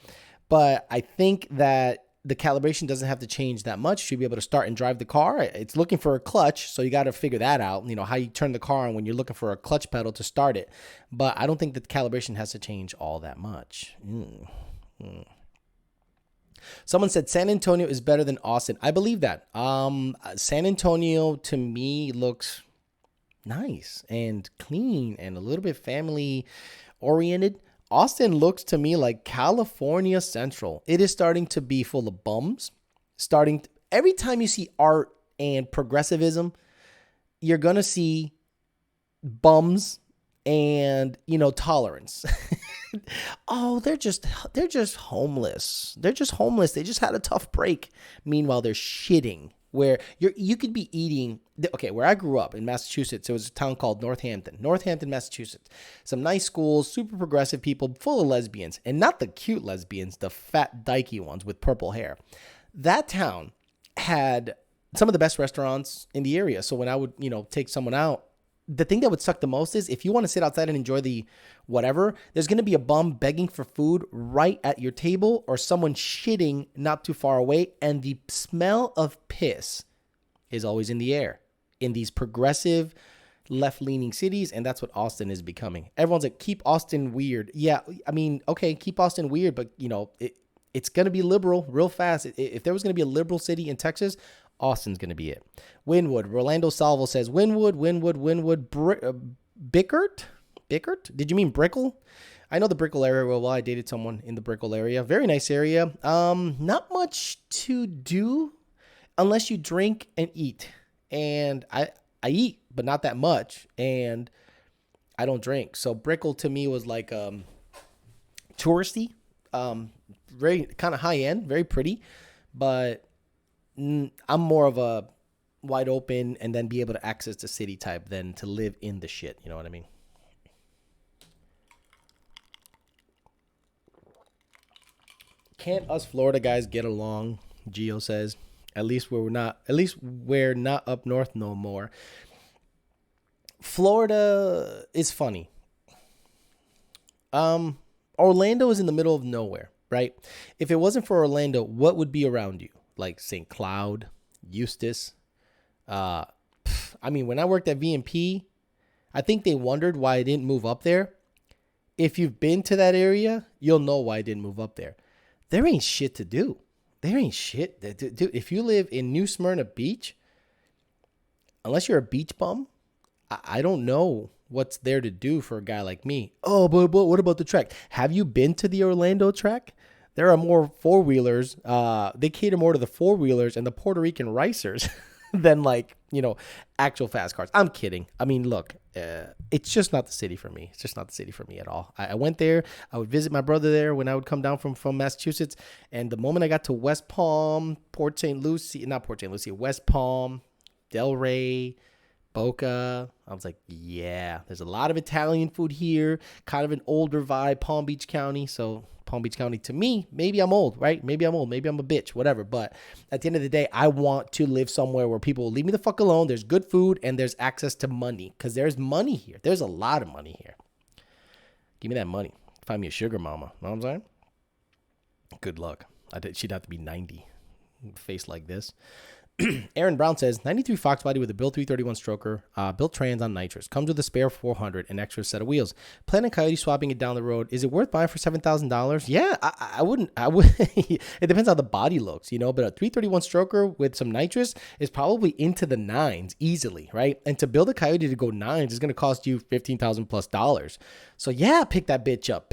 But I think that the calibration doesn't have to change that much. You should be able to start and drive the car. It's looking for a clutch, so you got to figure that out, how you turn the car on when you're looking for a clutch pedal to start it. But I don't think that the calibration has to change all that much. Someone said San Antonio is better than Austin. I believe that. San Antonio to me looks nice and clean and a little bit family oriented. Austin looks to me like California Central. It is starting to be full of bums. Every time you see art and progressivism, you're going to see bums and, tolerance. Oh, they're just homeless. They're just homeless. They just had a tough break. Meanwhile, they're shitting. Where you could be eating. Okay, where I grew up in Massachusetts, it was a town called Northampton, Massachusetts. Some nice schools, super progressive people, full of lesbians, and not the cute lesbians, the fat dykey ones with purple hair. That town had some of the best restaurants in the area. So when I would, take someone out, the thing that would suck the most is if you want to sit outside and enjoy the whatever, there's going to be a bum begging for food right at your table or someone shitting not too far away. And the smell of piss is always in the air in these progressive left-leaning cities. And that's what Austin is becoming. Everyone's like, keep Austin weird. Yeah, I mean, okay, keep Austin weird, but it's going to be liberal real fast. If there was going to be a liberal city in Texas, Austin's going to be it. Wynwood. Rolando Salvo says, Wynwood. Bickert? Did you mean Brickell? I know the Brickell area well. I dated someone in the Brickell area. Very nice area. Not much to do unless you drink and eat. And I eat, but not that much. And I don't drink. So Brickell to me was like touristy. Very kind of high end, very pretty. But I'm more of a wide open and then be able to access the city type than to live in the shit. You know what I mean? Can't us Florida guys get along? Gio says. At least we're not up north no more. Florida is funny. Orlando is in the middle of nowhere, right? If it wasn't for Orlando, what would be around you? Like St. Cloud, Eustis. When I worked at VMP, I think they wondered why I didn't move up there. If you've been to that area, you'll know why I didn't move up there. There ain't shit to do. There ain't shit. Dude, if you live in New Smyrna Beach, unless you're a beach bum, I don't know what's there to do for a guy like me. Oh, but what about the track? Have you been to the Orlando track? There are more four-wheelers. They cater more to the four-wheelers and the Puerto Rican racers than actual fast cars. I'm kidding. I mean, look, it's just not the city for me. It's just not the city for me at all. I went there. I would visit my brother there when I would come down from Massachusetts. And the moment I got to West Palm, West Palm, Delray, Boca, I was like, yeah, there's a lot of Italian food here. Kind of an older vibe, Palm Beach County. So Palm Beach County to me, maybe I'm old, right? Maybe I'm old. Maybe I'm a bitch, whatever. But at the end of the day, I want to live somewhere where people will leave me the fuck alone. There's good food and there's access to money because there's money here. There's a lot of money here. Give me that money. Find me a sugar mama. Know what I'm saying? Good luck. She'd have to be 90. Face like this. Aaron Brown says, 93 Fox body with a built 331 stroker, built trans on nitrous. Comes with a spare 400 and extra set of wheels. Plan on Coyote swapping it down the road. Is it worth buying for $7,000? Yeah, I wouldn't. It depends how the body looks, but a 331 stroker with some nitrous is probably into the nines easily, right? And to build a Coyote to go nines is going to cost you $15,000 plus dollars. So yeah, pick that bitch up.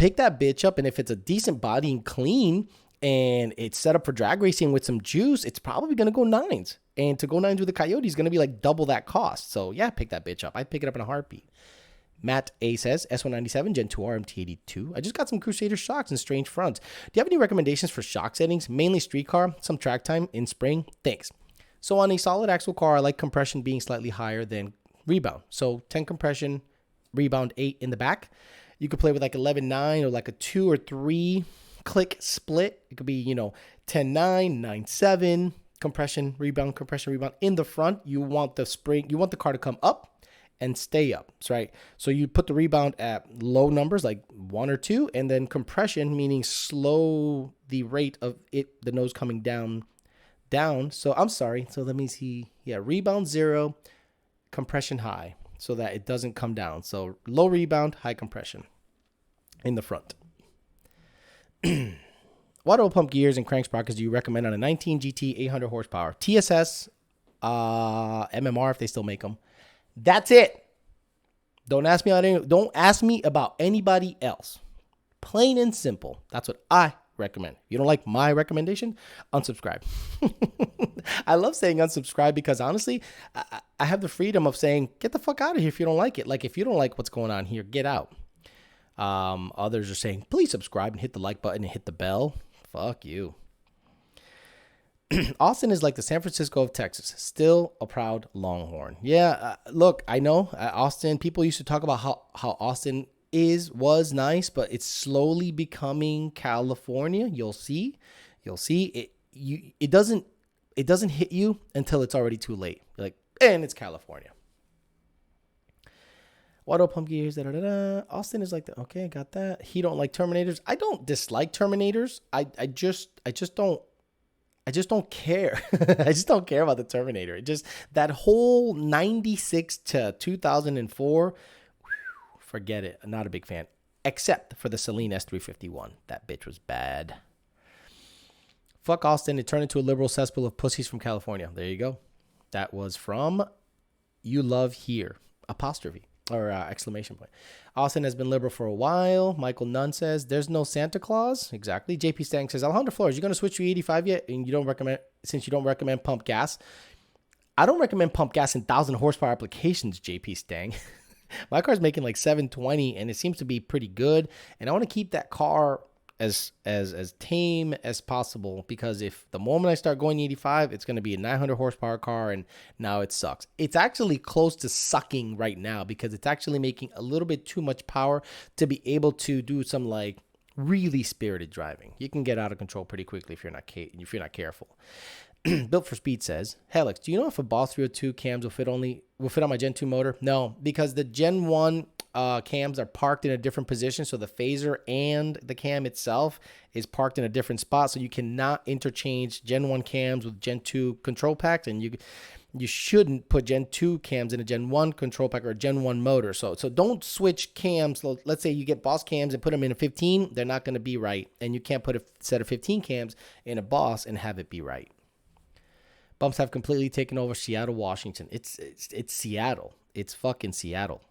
And if it's a decent body and clean, and it's set up for drag racing with some juice, it's probably going to go nines. And to go nines with a Coyote is going to be like double that cost. So yeah, pick that bitch up. I'd pick it up in a heartbeat. Matt A says, S197 Gen 2 RMT82. I just got some Crusader shocks and strange fronts. Do you have any recommendations for shock settings? Mainly street car, some track time in spring? Thanks. So on a solid axle car, I like compression being slightly higher than rebound. So 10 compression, rebound 8 in the back. You could play with like 11.9 or like a 2 or 3 click split. It could be, 10.9, 9.7, compression, rebound in the front. You want the car to come up and stay up. That's right. So you put the rebound at low numbers, like 1 or 2, and then compression, meaning slow the rate of it, the nose coming down. So I'm sorry. So let me see. Yeah. Rebound 0, compression high so that it doesn't come down. So low rebound, high compression in the front. What oil pump gears and crank sprockets do you recommend on a 19 GT 800 horsepower? TSS, MMR if they still make them. That's it. Don't ask me about anybody else. Plain and simple. That's what I recommend. If you don't like my recommendation, unsubscribe. I love saying unsubscribe because honestly, I have the freedom of saying, get the fuck out of here if you don't like it. Like, if you don't like what's going on here, get out. Others are saying, please subscribe and hit the like button and hit the bell. Fuck you. Austin is like the San Francisco of Texas, still a proud Longhorn. Yeah, look, I know Austin, people used to talk about how Austin was nice, but it's slowly becoming California. You'll see it doesn't hit you until it's already too late. You're like, and it's California. Water pump gears, Austin is like that. Okay, I got that. He don't like Terminators. I don't dislike Terminators. I just don't care. I just don't care about the Terminator. It just, that whole 96 to 2004, forget it. I'm not a big fan, except for the Celine S351. That bitch was bad. Fuck Austin. It turned into a liberal cesspool of pussies from California. There you go. That was from You Love Here, apostrophe. Or exclamation point. Austin has been liberal for a while. Michael Nunn says, there's no Santa Claus. Exactly. JP Stang says, Alejandro Flores, you going to switch to 85 yet? And since you don't recommend pump gas. I don't recommend pump gas in 1,000 horsepower applications, JP Stang. My car's making like 720 and it seems to be pretty good. And I want to keep that car as tame as possible, because if the moment I start going 85, it's going to be a 900 horsepower car, and now it sucks. It's actually close to sucking right now because it's actually making a little bit too much power to be able to do some like really spirited driving. You can get out of control pretty quickly if you're not careful. Built for Speed says, Helix, do you know if a Boss 302 cams will fit on my Gen 2 motor? No, because the Gen 1 cams are parked in a different position. So the phaser and the cam itself is parked in a different spot. So you cannot interchange Gen 1 cams with Gen 2 control packs. And you shouldn't put Gen 2 cams in a Gen 1 control pack or a Gen 1 motor. So don't switch cams. Let's say you get Boss cams and put them in a 15. They're not going to be right. And you can't put a set of 15 cams in a Boss and have it be right. Bumps have completely taken over Seattle, Washington. It's Seattle. It's fucking Seattle.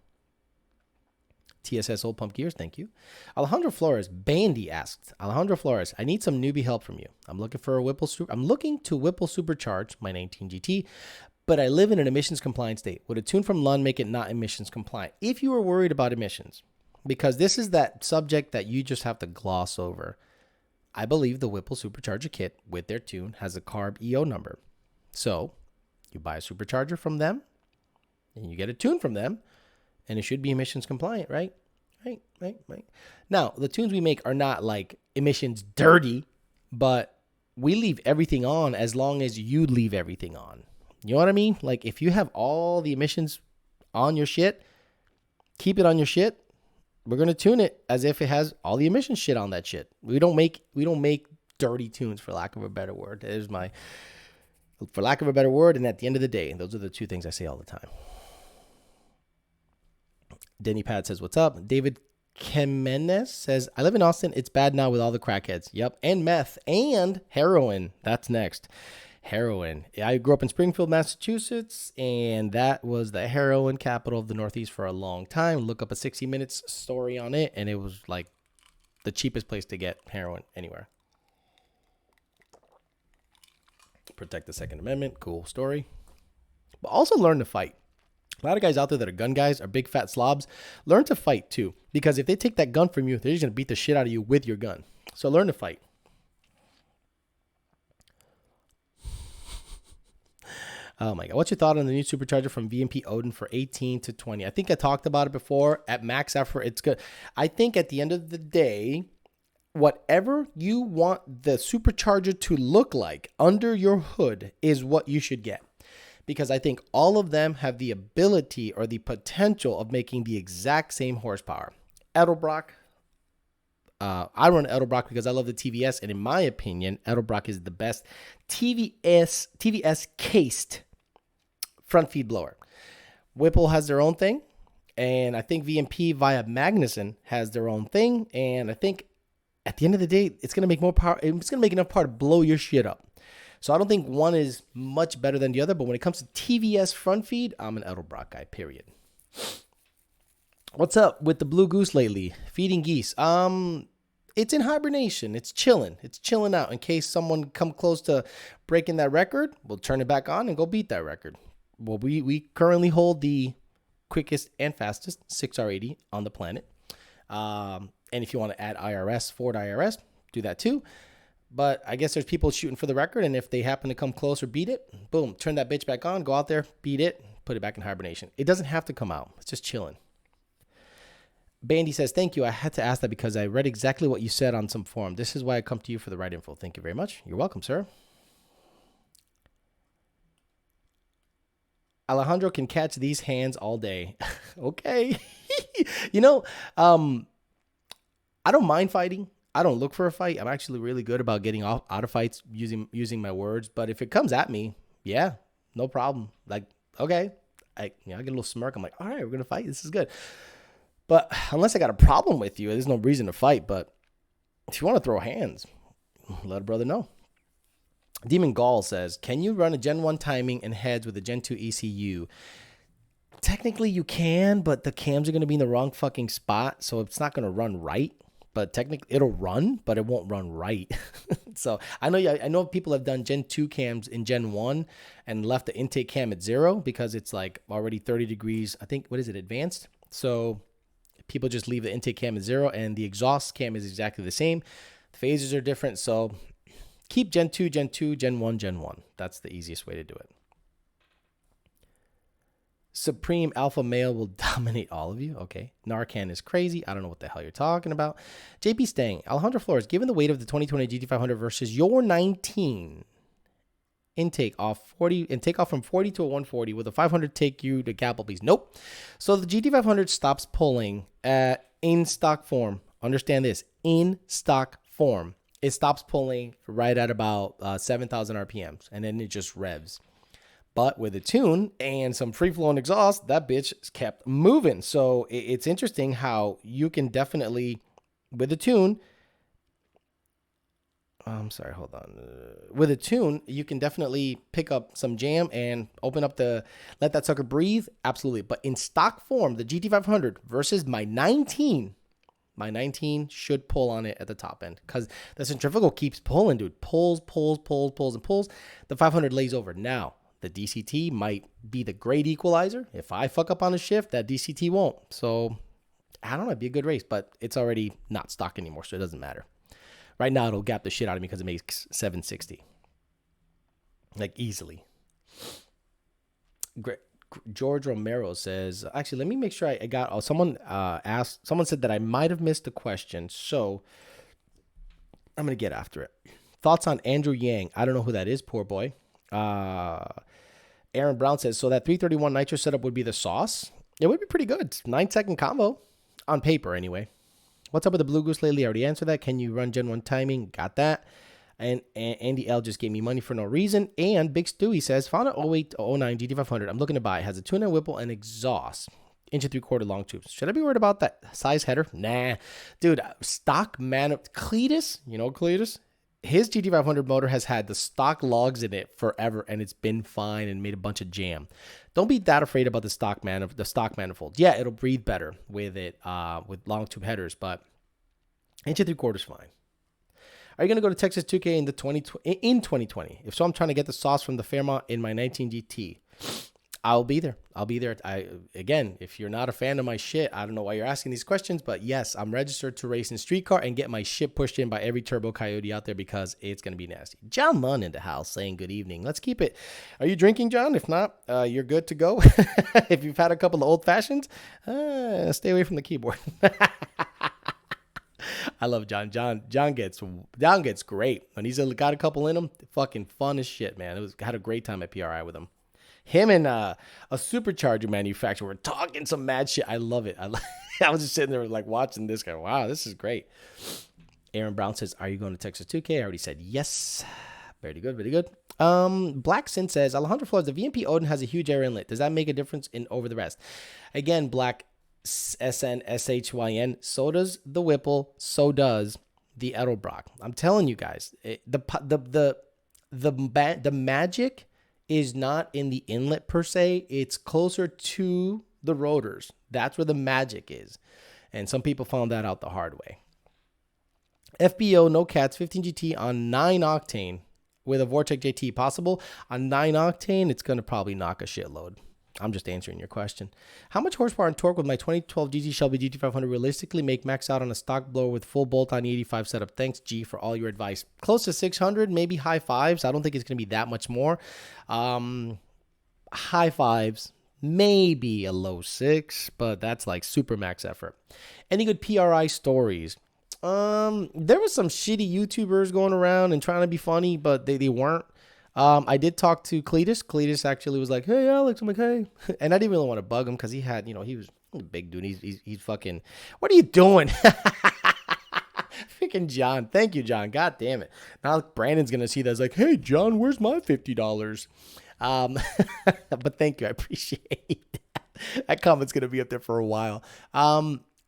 TSS Old Pump Gears, thank you. Alejandro Flores, Bandy asked, Alejandro Flores, I need some newbie help from you. I'm looking to Whipple supercharge my 19 GT, but I live in an emissions compliant state. Would a tune from Lund make it not emissions compliant? If you are worried about emissions, because this is that subject that you just have to gloss over, I believe the Whipple supercharger kit with their tune has a CARB EO number. So you buy a supercharger from them and you get a tune from them, and it should be emissions compliant, right? Right. Now, the tunes we make are not like emissions dirty, but we leave everything on as long as you leave everything on. You know what I mean? Like, if you have all the emissions on your shit, keep it on your shit. We're going to tune it as if it has all the emissions shit on that shit. We don't make dirty tunes, for lack of a better word. For lack of a better word, and at the end of the day, those are the two things I say all the time. Denny Pad says, what's up? David Jimenez says, I live in Austin. It's bad now with all the crackheads. Yep. And meth and heroin. That's next. Heroin. I grew up in Springfield, Massachusetts, and that was the heroin capital of the Northeast for a long time. Look up a 60 Minutes story on it, and it was like the cheapest place to get heroin anywhere. Protect the Second Amendment. Cool story. But also learn to fight. A lot of guys out there that are gun guys are big fat slobs. Learn to fight too. Because if they take that gun from you, they're just going to beat the shit out of you with your gun. So learn to fight. Oh my God. What's your thought on the new supercharger from VMP Odin for 18 to 20? I think I talked about it before. At max effort, it's good. I think at the end of the day, whatever you want the supercharger to look like under your hood is what you should get. Because I think all of them have the ability or the potential of making the exact same horsepower. Edelbrock, I run Edelbrock because I love the TVS, and in my opinion, Edelbrock is the best TVS cased front feed blower. Whipple has their own thing, and I think VMP via Magnuson has their own thing, and I think at the end of the day, it's going to make more power. It's going to make enough power to blow your shit up. So I don't think one is much better than the other, but when it comes to TVS front feed, I'm an Edelbrock guy, period. What's up with the Blue Goose lately? Feeding geese. It's in hibernation. It's chilling. It's chilling out in case someone come close to breaking that record. We'll turn it back on and go beat that record. Well, we currently hold the quickest and fastest 6R80 on the planet. And if you want to add IRS, Ford IRS, do that too. But I guess there's people shooting for the record, and if they happen to come close or beat it, boom, turn that bitch back on, go out there, beat it, put it back in hibernation. It doesn't have to come out. It's just chilling. Bandy says, thank you. I had to ask that because I read exactly what you said on some forum. This is why I come to you for the right info. Thank you very much. You're welcome, sir. Alejandro can catch these hands all day. Okay. You know, I don't mind fighting. I don't look for a fight. I'm actually really good about getting out of fights using my words. But if it comes at me, yeah, no problem. Like, okay. I get a little smirk. I'm like, all right, we're going to fight. This is good. But unless I got a problem with you, there's no reason to fight. But if you want to throw hands, let a brother know. Demon Gall says, can you run a Gen 1 timing and heads with a Gen 2 ECU? Technically, you can, but the cams are going to be in the wrong fucking spot, so it's not going to run right. But technically, it'll run, but it won't run right. So I know people have done Gen 2 cams in Gen 1 and left the intake cam at 0 because it's like already 30 degrees. I think, what is it, advanced? So people just leave the intake cam at 0, and the exhaust cam is exactly the same. The phasers are different, so keep Gen 2, Gen 2, Gen 1, Gen 1. That's the easiest way to do it. Supreme Alpha Male will dominate all of you. Okay. Narcan is crazy. I don't know what the hell you're talking about. JP Stang, Alejandro Flores, given the weight of the 2020 GT500 versus your 19 intake off 40 and take off from 40 to a 140, will the 500 take you to Applebee's? Nope. So the GT500 stops pulling in stock form. Understand this, in stock form. It stops pulling right at about 7,000 RPMs, and then it just revs. But with a tune and some free-flowing exhaust, that bitch kept moving. So it's interesting how you can definitely, with a tune, with a tune, you can definitely pick up some jam and open up let that sucker breathe. Absolutely. But in stock form, the GT500 versus my 19 should pull on it at the top end because the centrifugal keeps pulling, dude. Pulls, and pulls. The 500 lays over. Now, the DCT might be the great equalizer. If I fuck up on a shift, that DCT won't. So, I don't know. It'd be a good race, but it's already not stock anymore, so it doesn't matter. Right now, it'll gap the shit out of me because it makes 760. Like, easily. Great. George Romero says, actually, let me make sure I got, someone said that I might have missed the question, so I'm going to get after it. Thoughts on Andrew Yang? I don't know who that is, poor boy. Aaron Brown says, so that 331 nitro setup would be the sauce? It would be pretty good. 9-second combo, on paper anyway. What's up with the Blue Goose lately? I already answered that. Can you run Gen 1 timing? Got that. And Andy L just gave me money for no reason. And Big Stewie says, found a 08 to 09 GT500. I'm looking to buy. It has a tune and Whipple and exhaust. 1 3/4 long tubes. Should I be worried about that size header? Nah. Dude, stock man. Cletus, you know Cletus? His GT500 motor has had the stock logs in it forever, and it's been fine and made a bunch of jam. Don't be that afraid about the stock manifold. Yeah, it'll breathe better with it, with long tube headers, but 1 3/4 fine. Are you going to go to Texas 2K in 2020? If so, I'm trying to get the sauce from the Fairmont in my 19 GT. I'll be there. Again, if you're not a fan of my shit, I don't know why you're asking these questions, but yes, I'm registered to race in street car and get my shit pushed in by every turbo Coyote out there because it's going to be nasty. John Munn in the house saying good evening. Let's keep it. Are you drinking, John? If not, you're good to go. If you've had a couple of old fashions, stay away from the keyboard. I love John. John gets great. When he's got a couple in him, fucking fun as shit, man. Had a great time at PRI with him. Him and a supercharger manufacturer were talking some mad shit. I love it. I was just sitting there like watching this guy. Wow, this is great. Aaron Brown says, are you going to Texas 2K? I already said yes. Very good, very good. Black Sin says, Alejandro Flores, the VMP Odin has a huge air inlet. Does that make a difference over the rest? Again, Black SNSHYN, so does the Whipple, so does the Edelbrock. I'm telling you guys, the magic is not in the inlet per se. It's closer to the rotors. That's where the magic is. And some people found that out the hard way. FBO, no cats, 15 GT on 9 octane with a Vortec JT possible. On 9 octane, it's going to probably knock a shitload. I'm just answering your question. How much horsepower and torque would my 2012 GT Shelby GT500 realistically make max out on a stock blower with full bolt-on E85 setup? Thanks, G, for all your advice. Close to 600, maybe high fives. I don't think it's going to be that much more. High fives, maybe a low 6, but that's like super max effort. Any good PRI stories? There was some shitty YouTubers going around and trying to be funny, but they weren't. I did talk to Cletus. Cletus actually was like, "Hey, Alex." I'm like, "Hey," and I didn't really want to bug him because he had, he was a big dude. He's fucking. What are you doing? Freaking John. Thank you, John. God damn it. Now Brandon's gonna see that. He's like, "Hey, John, where's my $50?" But thank you. I appreciate that. That comment's gonna be up there for a while.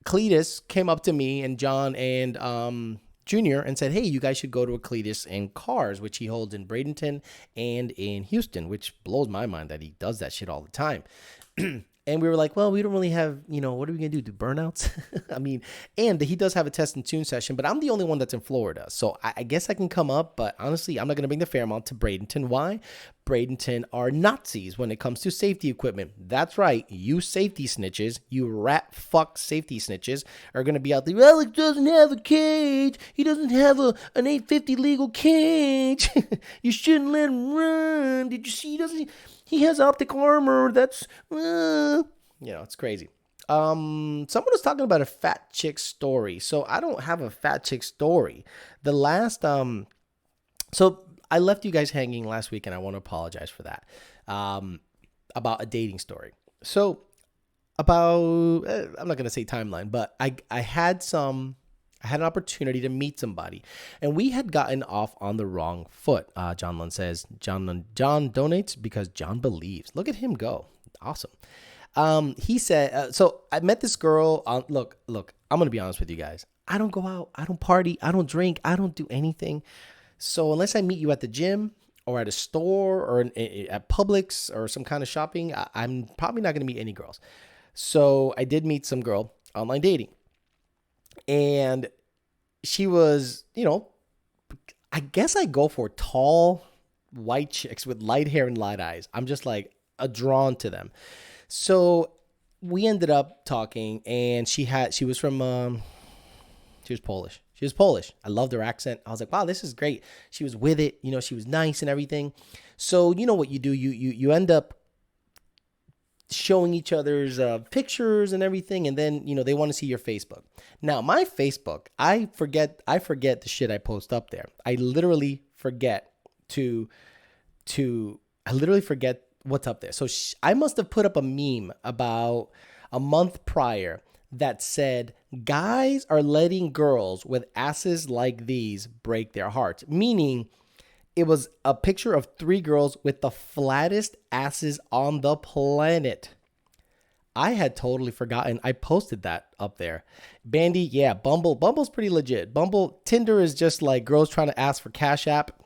Cletus came up to me and John and Junior and said, "Hey, you guys should go to a Cletus and Cars," which he holds in Bradenton and in Houston, which blows my mind that he does that shit all the time. And we were like, well, we don't really have, what are we going to do burnouts? I mean, and he does have a test and tune session, but I'm the only one that's in Florida. So I guess I can come up, but honestly, I'm not going to bring the Fairmont to Bradenton. Why? Bradenton are Nazis when it comes to safety equipment. That's right. You safety snitches, you rat fuck safety snitches are going to be out there. Alex doesn't have a cage. He doesn't have an 850 legal cage. You shouldn't let him run. Did you see? He has optic armor. That's, it's crazy. Someone was talking about a fat chick story. So I don't have a fat chick story. The last, so I left you guys hanging last week and I want to apologize for that. About a dating story. So about, I'm not going to say timeline, but I had an opportunity to meet somebody, and we had gotten off on the wrong foot. John Lund says, John donates because John believes. Look at him go. Awesome. He said, so I met this girl. Look, I'm going to be honest with you guys. I don't go out. I don't party. I don't drink. I don't do anything. So unless I meet you at the gym or at a store or at Publix or some kind of shopping, I'm probably not going to meet any girls. So I did meet some girl online dating. And she was, I guess I go for tall, white chicks with light hair and light eyes. I'm just like drawn to them. So we ended up talking, and she was Polish. She was Polish. I loved her accent. I was like, wow, this is great. She was with it. She was nice and everything. So you know what you do? You end up showing each other's pictures and everything, and then they want to see your Facebook. Now my Facebook, I forget the shit I post up there. I literally forget what's up there. So I must have put up a meme about a month prior that said, guys are letting girls with asses like these break their hearts, meaning it was a picture of 3 girls with the flattest asses on the planet. I had totally forgotten. I posted that up there. Bandy, yeah, Bumble's pretty legit. Tinder is just like girls trying to ask for Cash App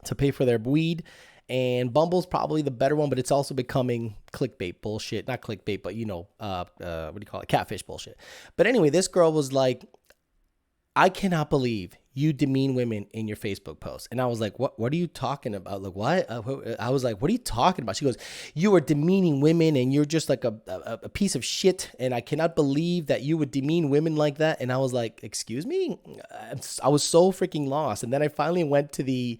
to pay for their weed. And Bumble's probably the better one, but it's also becoming clickbait bullshit. Not clickbait, but what do you call it? Catfish bullshit. But anyway, this girl was like, I cannot believe you demean women in your Facebook post. And I was like, what are you talking about? Like, what? I was like, what are you talking about? She goes, you are demeaning women and you're just like a piece of shit. And I cannot believe that you would demean women like that. And I was like, excuse me? I was so freaking lost. And then I finally went to the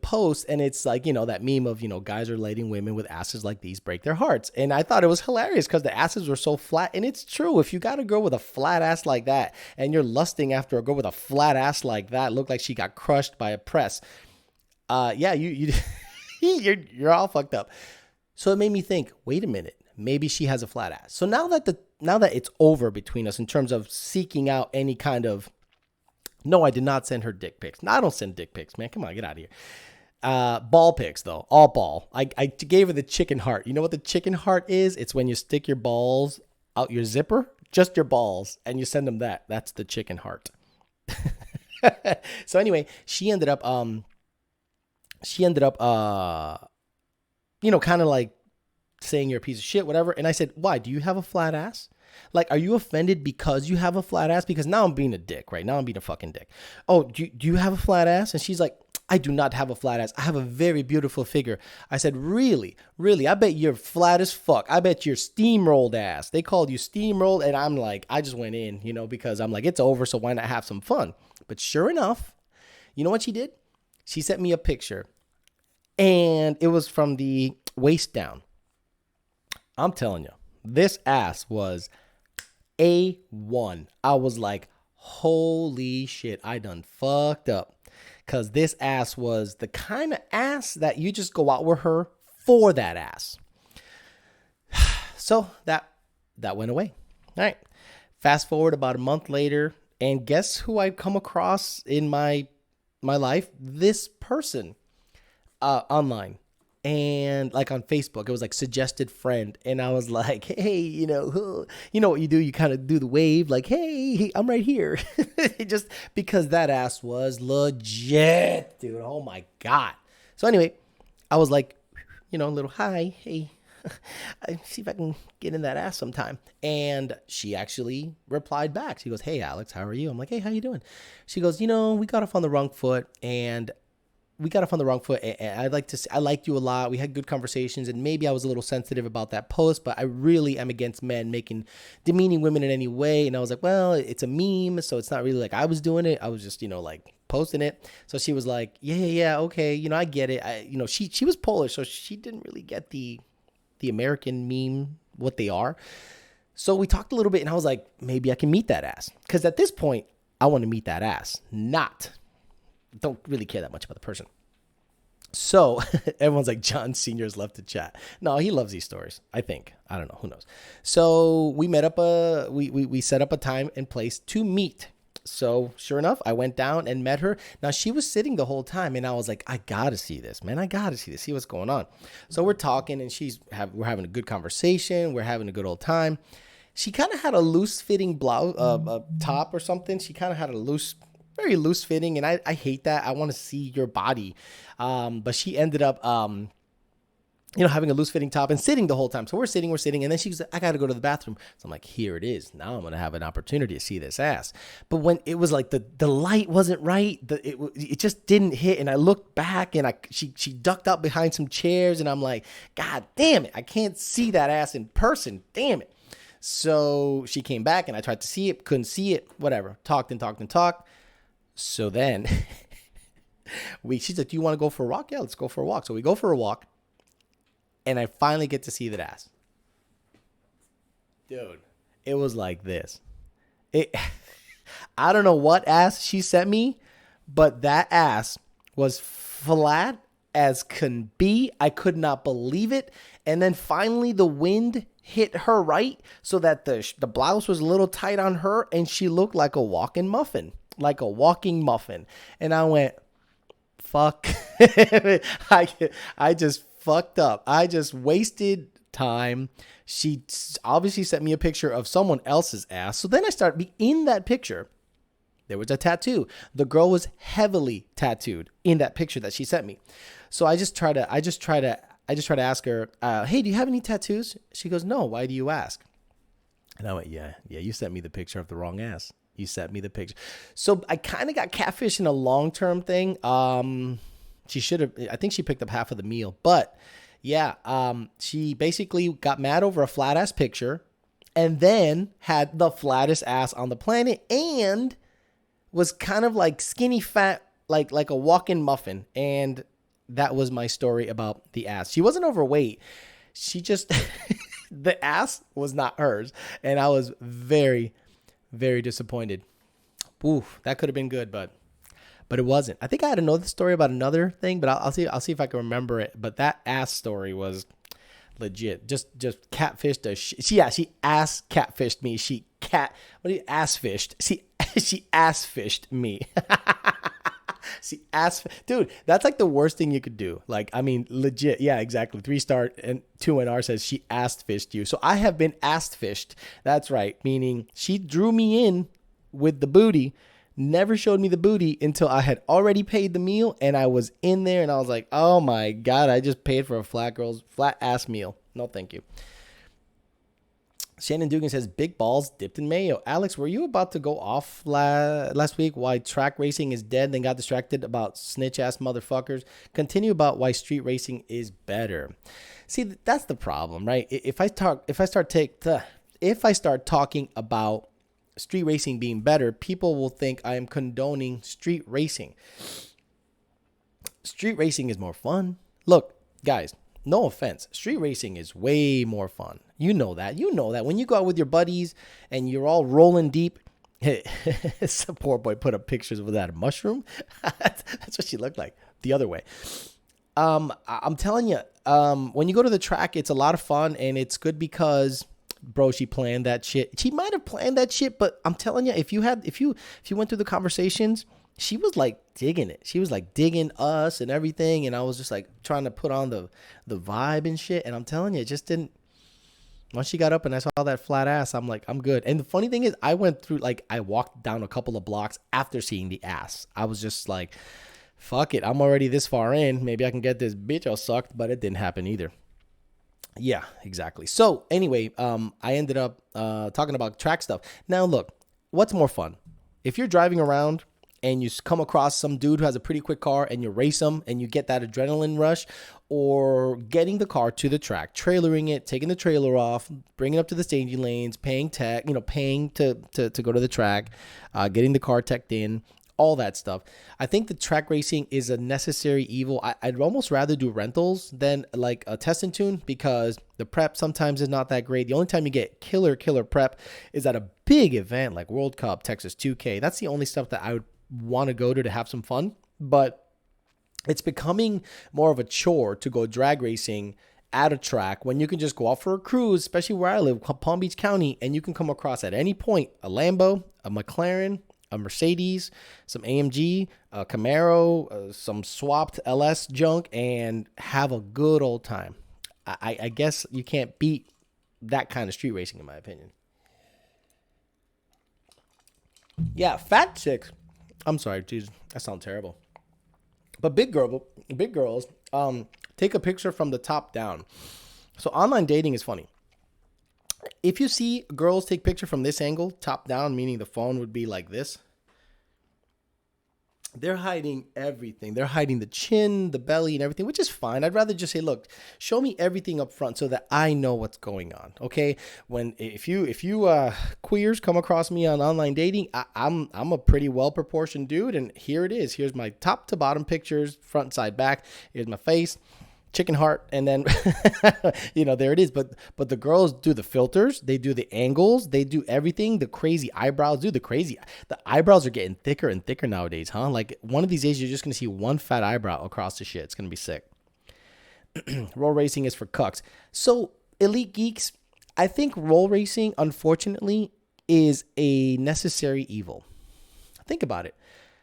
post, and it's like, that meme of, guys are letting women with asses like these break their hearts. And I thought it was hilarious because the asses were so flat. And it's true. If you got a girl with a flat ass like that and you're lusting after a girl with a flat ass like that, look like she got crushed by a press. Yeah, you're all fucked up. So it made me think, wait a minute, maybe she has a flat ass. So now that it's over between us in terms of seeking out any kind of, no, I did not send her dick pics. No, I don't send dick pics, man. Come on, get out of here. Ball pics, though. All ball. I gave her the chicken heart. You know what the chicken heart is? It's when you stick your balls out your zipper, just your balls, and you send them that. That's the chicken heart. So anyway, she ended up, kind of like saying you're a piece of shit, whatever. And I said, why? Do you have a flat ass? Like, are you offended because you have a flat ass? Because now I'm being a dick, right? Now I'm being a fucking dick. Oh, do you have a flat ass? And she's like, I do not have a flat ass. I have a very beautiful figure. I said, really? Really? I bet you're flat as fuck. I bet you're steamrolled ass. They called you steamrolled. And I'm like, I just went in, because I'm like, it's over. So why not have some fun? But sure enough, you know what she did? She sent me a picture. And it was from the waist down. I'm telling you, this ass was A1. I was like, holy shit, I done fucked up. Because this ass was the kind of ass that you just go out with her for that ass. So that went away. All right. Fast forward about a month later, and guess who I come across in my life? This person online. And like on Facebook, it was like suggested friend. And I was like, hey, you know what you do? You kind of do the wave like, hey, I'm right here. Just because that ass was legit, dude. Oh my God. So anyway, I was like, a little hi, hey, see if I can get in that ass sometime. And she actually replied back. She goes, hey, Alex, how are you? I'm like, hey, how you doing? She goes, we got off on the wrong foot. And I liked you a lot. We had good conversations, and maybe I was a little sensitive about that post, but I really am against men demeaning women in any way. And I was like, well, it's a meme, so it's not really like I was doing it. I was just, like posting it. So she was like, yeah, okay. I get it. She was Polish, so she didn't really get the American meme, what they are. So we talked a little bit, and I was like, maybe I can meet that ass. Because at this point, I want to meet that ass, don't really care that much about the person. So everyone's like, John Sr.'s left to chat. No, he loves these stories, I think. I don't know. Who knows? So we met up, we set up a time and place to meet. So sure enough, I went down and met her. Now she was sitting the whole time, and I was like, I got to see this, man. I got to see this, see what's going on. So we're talking, and we're having a good conversation. We're having a good old time. She kind of had a loose fitting blouse, top or something. She kind of had a very loose fitting, and I hate that. I want to see your body. But she ended up, having a loose fitting top and sitting the whole time. So we're sitting, and then she goes, I got to go to the bathroom. So I'm like, here it is. Now I'm going to have an opportunity to see this ass. But when it was like the light wasn't right, it just didn't hit. And I looked back, and she ducked up behind some chairs, and I'm like, God damn it. I can't see that ass in person. Damn it. So she came back, and I tried to see it, couldn't see it, whatever. Talked. So then she's like, do you want to go for a walk? Yeah, let's go for a walk. So we go for a walk, and I finally get to see that ass. Dude, it was like this. I don't know what ass she sent me, but that ass was flat as can be. I could not believe it. And then finally the wind hit her right so that the blouse was a little tight on her, and she looked like a walking muffin. And I went, fuck. I just fucked up. I just wasted time. She obviously sent me a picture of someone else's ass. So then I started, in that picture, there was a tattoo. The girl was heavily tattooed in that picture that she sent me. So I just try to ask her, hey, do you have any tattoos? She goes, no. Why do you ask? And I went, yeah, you sent me the picture of the wrong ass. You sent me the picture. So I kind of got catfish in a long-term thing. I think she picked up half of the meal, but yeah, she basically got mad over a flat ass picture, and then had the flattest ass on the planet, and was kind of like skinny fat, like a walking muffin. And that was my story about the ass. She wasn't overweight. She just, the ass was not hers. And I was very, very disappointed. Oof, that could have been good, but it wasn't. I think I had another story about another thing, but I'll see if I can remember it. But that ass story was legit. Just catfished she ass catfished me. Ass fished? She ass fished me. Dude, that's like the worst thing you could do. Like, I mean, legit. Yeah, exactly. 3-star and 2NR says she ass fished you. So I have been ass fished. That's right. Meaning she drew me in with the booty, never showed me the booty until I had already paid the meal, and I was in there, and I was like, oh my God, I just paid for a flat ass meal. No, thank you. Shannon Dugan says, big balls dipped in mayo. Alex, were you about to go off last week why track racing is dead, then got distracted about snitch-ass motherfuckers? Continue about why street racing is better. See, that's the problem, right? If I start talking about street racing being better, people will think I am condoning street racing. Street racing is more fun. Look, guys, no offense. Street racing is way more fun. You know that. You know that. When you go out with your buddies and you're all rolling deep. Some poor boy put up pictures of that mushroom. That's what she looked like. The other way. I'm telling you, when you go to the track, it's a lot of fun and it's good because, bro, she planned that shit. She might have planned that shit, but I'm telling you, if you went through the conversations, she was like digging it. She was like digging us and everything. And I was just like trying to put on the vibe and shit. And I'm telling you, it just didn't. Once she got up and I saw that flat ass, I'm like, I'm good. And the funny thing is, I walked down a couple of blocks after seeing the ass. I was just like, fuck it. I'm already this far in. Maybe I can get this bitch all sucked, but it didn't happen either. Yeah, exactly. So anyway, I ended up talking about track stuff. Now, look, what's more fun? If you're driving around and you come across some dude who has a pretty quick car and you race him and you get that adrenaline rush, or getting the car to the track, trailering it, taking the trailer off, bringing it up to the staging lanes, paying to go to the track, getting the car teched in, all that stuff. I think the track racing is a necessary evil. I'd almost rather do rentals than like a test and tune because the prep sometimes is not that great. The only time you get killer prep is at a big event like World Cup, Texas 2K. That's the only stuff that I would want to go to have some fun. But it's becoming more of a chore to go drag racing at a track when you can just go out for a cruise, especially where I live, Palm Beach County, and you can come across at any point a Lambo, a McLaren, a Mercedes, some AMG, a Camaro, some swapped LS junk, and have a good old time. I guess you can't beat that kind of street racing, in my opinion. Yeah, fat chicks. I'm sorry, geez, that sounds terrible. But big girls, take a picture from the top down. So online dating is funny. If you see girls take picture from this angle, top down, meaning the phone would be like this, they're hiding everything. They're hiding the chin, the belly, and everything, which is fine. I'd rather just say, look, show me everything up front so that I know what's going on. Okay. If you queers come across me on online dating, I'm a pretty well proportioned dude. And here it is. Here's my top to bottom pictures, front, side, back. Here's my face, chicken heart, and then there it is. But the girls do the filters, they do the angles, they do everything. The crazy eyebrows, the eyebrows are getting thicker and thicker nowadays, huh? Like one of these days you're just gonna see one fat eyebrow across the shit. It's gonna be sick. Roll racing is for cucks. So elite geeks, I think roll racing, unfortunately, is a necessary evil. Think about it.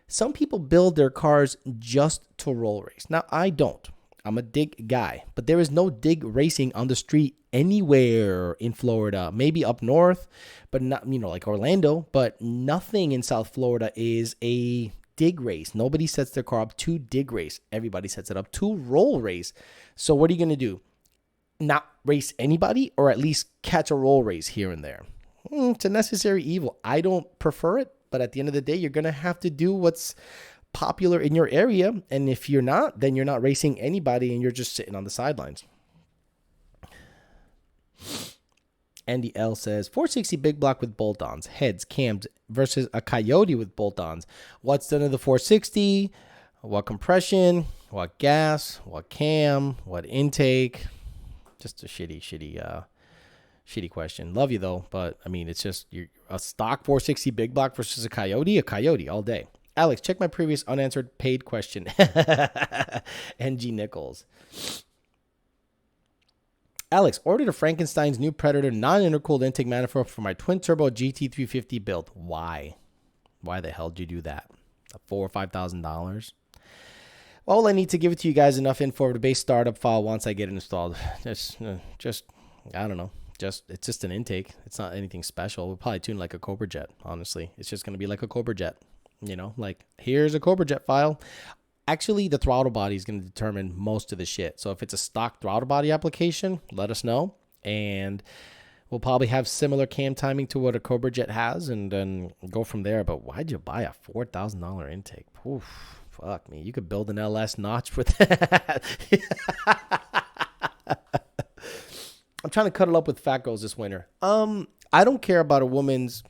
Some people build their cars just to roll race. Now I don't. I'm a dig guy, but there is no dig racing on the street anywhere in Florida. Maybe up north, but not, like Orlando, but nothing in South Florida is a dig race. Nobody sets their car up to dig race. Everybody sets it up to roll race. So what are you going to do? Not race anybody, or at least catch a roll race here and there? It's a necessary evil. I don't prefer it, but at the end of the day, you're going to have to do what's popular in your area, and if you're not, then you're not racing anybody and you're just sitting on the sidelines. Andy L says 460 big block with bolt-ons, heads, cams versus a Coyote with bolt-ons. What's done to the 460? What compression? What gas? What cam? What intake? Just a shitty question. Love you though, but I mean, it's just a stock 460 big block versus a Coyote all day. Alex, check my previous unanswered paid question. NG Nichols. Alex, ordered a Frankenstein's new Predator non-intercooled intake manifold for my twin-turbo GT350 build. Why? Why the hell did you do that? $4,000 or $5,000? All I need to give it to you guys enough info for the base startup file once I get it installed. Just I don't know. It's just an intake. It's not anything special. We'll probably tune like a Cobra Jet, honestly. It's just going to be like a Cobra Jet. Like here's a Cobra Jet file. Actually, the throttle body is going to determine most of the shit. So if it's a stock throttle body application, let us know. And We'll probably have similar cam timing to what a Cobra Jet has, and then go from there. But why'd you buy a $4,000 intake? Oof, fuck me. You could build an LS notch with that. I'm trying to cuddle up with fat girls this winter. I don't care about a woman's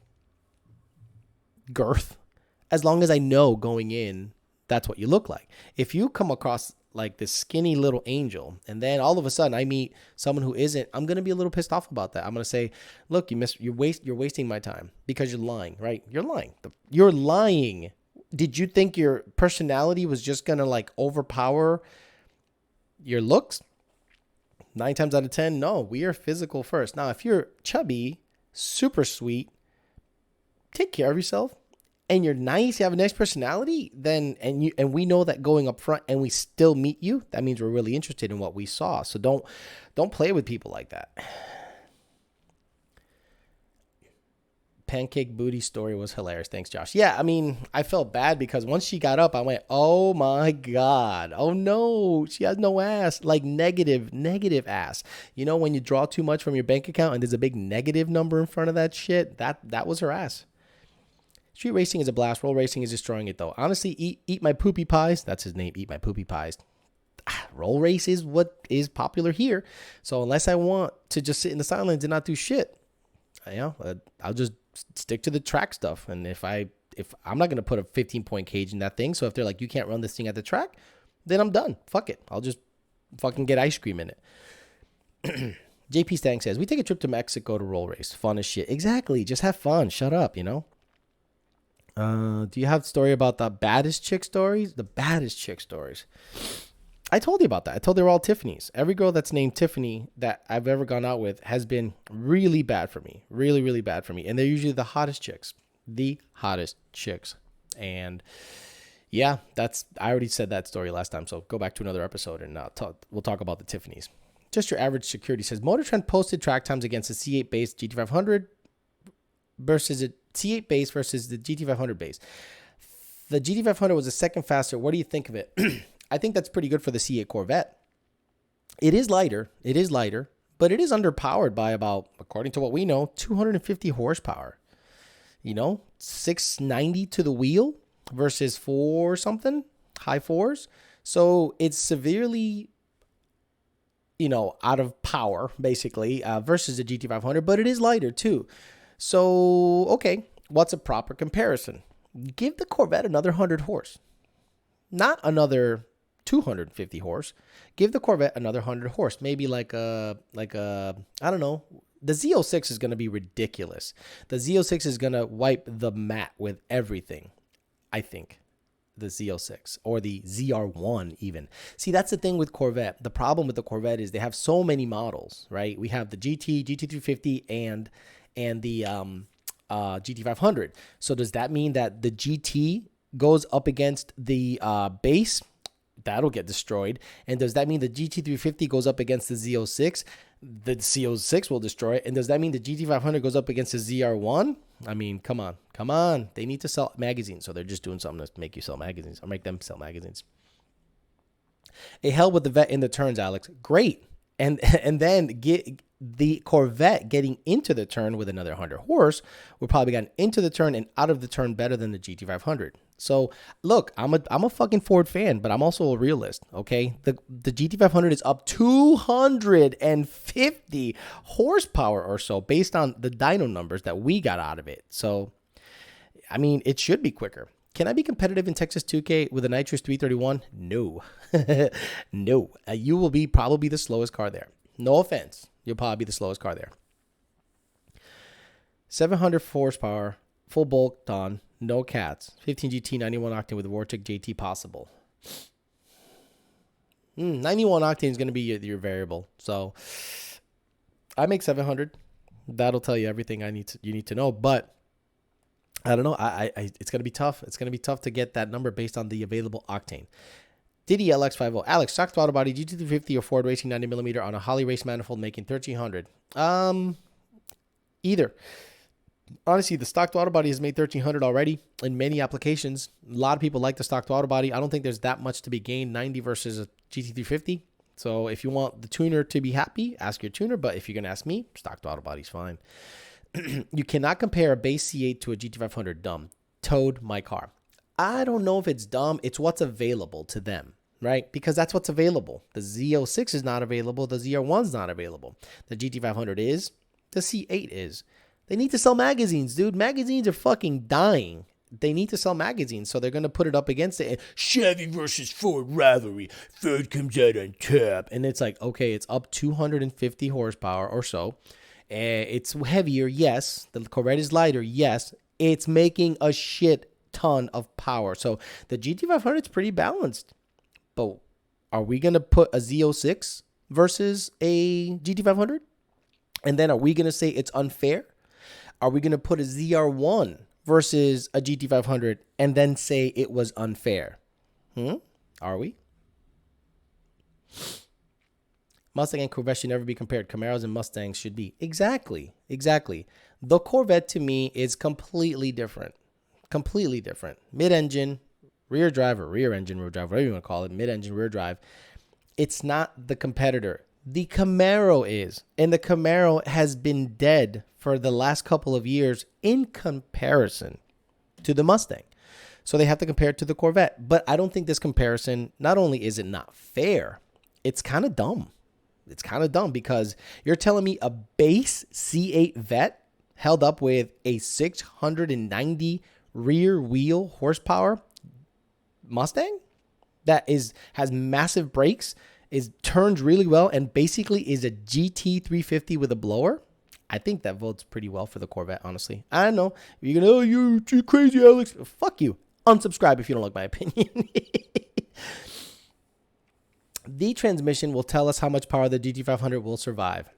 girth as long as I know going in that's what you look like. If you come across like this skinny little angel and then all of a sudden I meet someone who isn't, I'm going to be a little pissed off about that. I'm going to say, look, you're wasting my time because you're lying, right? You're lying. You're lying. Did you think your personality was just going to like overpower your looks? 9 times out of 10, no, we are physical first. Now, if you're chubby, super sweet, take care of yourself, and you're nice, you have a nice personality, then and we know that going up front and we still meet you, that means we're really interested in what we saw. So don't play with people like that. Pancake booty story was hilarious. Thanks, Josh. Yeah, I mean, I felt bad because once she got up, I went, oh my God. Oh no, she has no ass. Like negative ass. You know, when you draw too much from your bank account and there's a big negative number in front of that shit, that was her ass. Street racing is a blast. Roll racing is destroying it though. Honestly, eat my poopy pies. That's his name. Eat my poopy pies. Roll race is what is popular here. So unless I want to just sit in the sidelines and not do shit, I'll just stick to the track stuff. And if I'm not going to put a 15-point cage in that thing. So if they're like, you can't run this thing at the track, then I'm done. Fuck it. I'll just fucking get ice cream in it. JP Stang says, we take a trip to Mexico to roll race. Fun as shit. Exactly. Just have fun. Shut up, you know? Do you have a story about the baddest chick stories? The baddest chick stories. I told you about that. I told they were all Tiffany's. Every girl that's named Tiffany that I've ever gone out with has been really bad for me. Really, really bad for me. And they're usually the hottest chicks. The hottest chicks. And yeah, I already said that story last time. So go back to another episode and we'll talk about the Tiffany's. Just your average security says, Motor Trend posted track times against the C8 base GT500 versus a C8 base versus the GT500 base. The GT500 was a second faster. What do you think of it? I think that's pretty good for the C8 Corvette. It is lighter, but it is underpowered by about, according to what we know, 250 horsepower. You know, 690 to the wheel versus 4 something, high 4s. So it's severely, out of power, basically, versus the GT500, but it is lighter too. So, okay, what's a proper comparison? Give the Corvette another 100 horse. Not another 250 horse. Give the Corvette another 100 horse. Maybe like a I don't know. The Z06 is going to be ridiculous. The Z06 is going to wipe the mat with everything, I think. The Z06 or the ZR1 even. See, that's the thing with Corvette. The problem with the Corvette is they have so many models, right? We have the GT, GT350, and the GT500. So does that mean that the GT goes up against the base? That'll get destroyed. And does that mean the GT350 goes up against the Z06? The Z06 will destroy it. And does that mean the GT500 goes up against the ZR1? I mean, come on. They need to sell magazines. So they're just doing something to make you sell magazines or make them sell magazines. A hell with the vet in the turns, Alex. Great. And then get the Corvette getting into the turn with another 100 horse. We're probably gotten into the turn and out of the turn better than the GT500. So look, I'm a fucking Ford fan, but I'm also a realist. Okay, the GT500 is up 250 horsepower or so based on the dyno numbers that we got out of it. So, I mean, it should be quicker. Can I be competitive in Texas 2K with a Nitrous 331? No. No. You will be probably the slowest car there. No offense. You'll probably be the slowest car there. 700 horsepower, full bolt on, no cats. 15 GT, 91 octane with Vortic JT possible. 91 octane is going to be your variable. So I make 700. That'll tell you everything you need to know. But I don't know. It's going to be tough. It's going to be tough to get that number based on the available octane. Diddy LX50. Alex, stock throttle body, GT350 or Ford Racing 90mm on a Holly Race manifold making 1300. Either. Honestly, the stock throttle body has made 1300 already in many applications. A lot of people like the stock throttle body. I don't think there's that much to be gained. 90 versus a GT350. So if you want the tuner to be happy, ask your tuner. But if you're going to ask me, stock throttle body's fine. You cannot compare a base C8 to a GT500. Dumb. Towed my car. I don't know if it's dumb. It's what's available to them, right? Because that's what's available. The Z06 is not available. The ZR1 is not available. The GT500 is. The C8 is. They need to sell magazines, dude. Magazines are fucking dying. They need to sell magazines, so they're going to put it up against it. Chevy versus Ford rivalry. Ford comes out on top. And it's like, okay, it's up 250 horsepower or so. It's heavier, yes. The Corvette is lighter, yes. It's making a shit ton of power. So the GT500 is pretty balanced. But are we going to put a Z06 versus a GT500? And then are we going to say it's unfair? Are we going to put a ZR1 versus a GT500 and then say it was unfair? Are we? Mustang and Corvette should never be compared. Camaros and Mustangs should be. Exactly. The Corvette to me is completely different. Completely different. Mid-engine, rear drive, or rear engine, rear drive, whatever you want to call it. Mid-engine, rear drive. It's not the competitor. The Camaro is. And the Camaro has been dead for the last couple of years in comparison to the Mustang. So they have to compare it to the Corvette. But I don't think this comparison, not only is it not fair, it's kind of dumb. It's kind of dumb because you're telling me a base C8 Vet held up with a 690 rear wheel horsepower Mustang that has massive brakes, turns really well, and basically is a GT350 with a blower. I think that votes pretty well for the Corvette, honestly. I know. You're going to, you're too crazy, Alex. Fuck you. Unsubscribe if you don't like my opinion. The transmission will tell us how much power the GT500 will survive.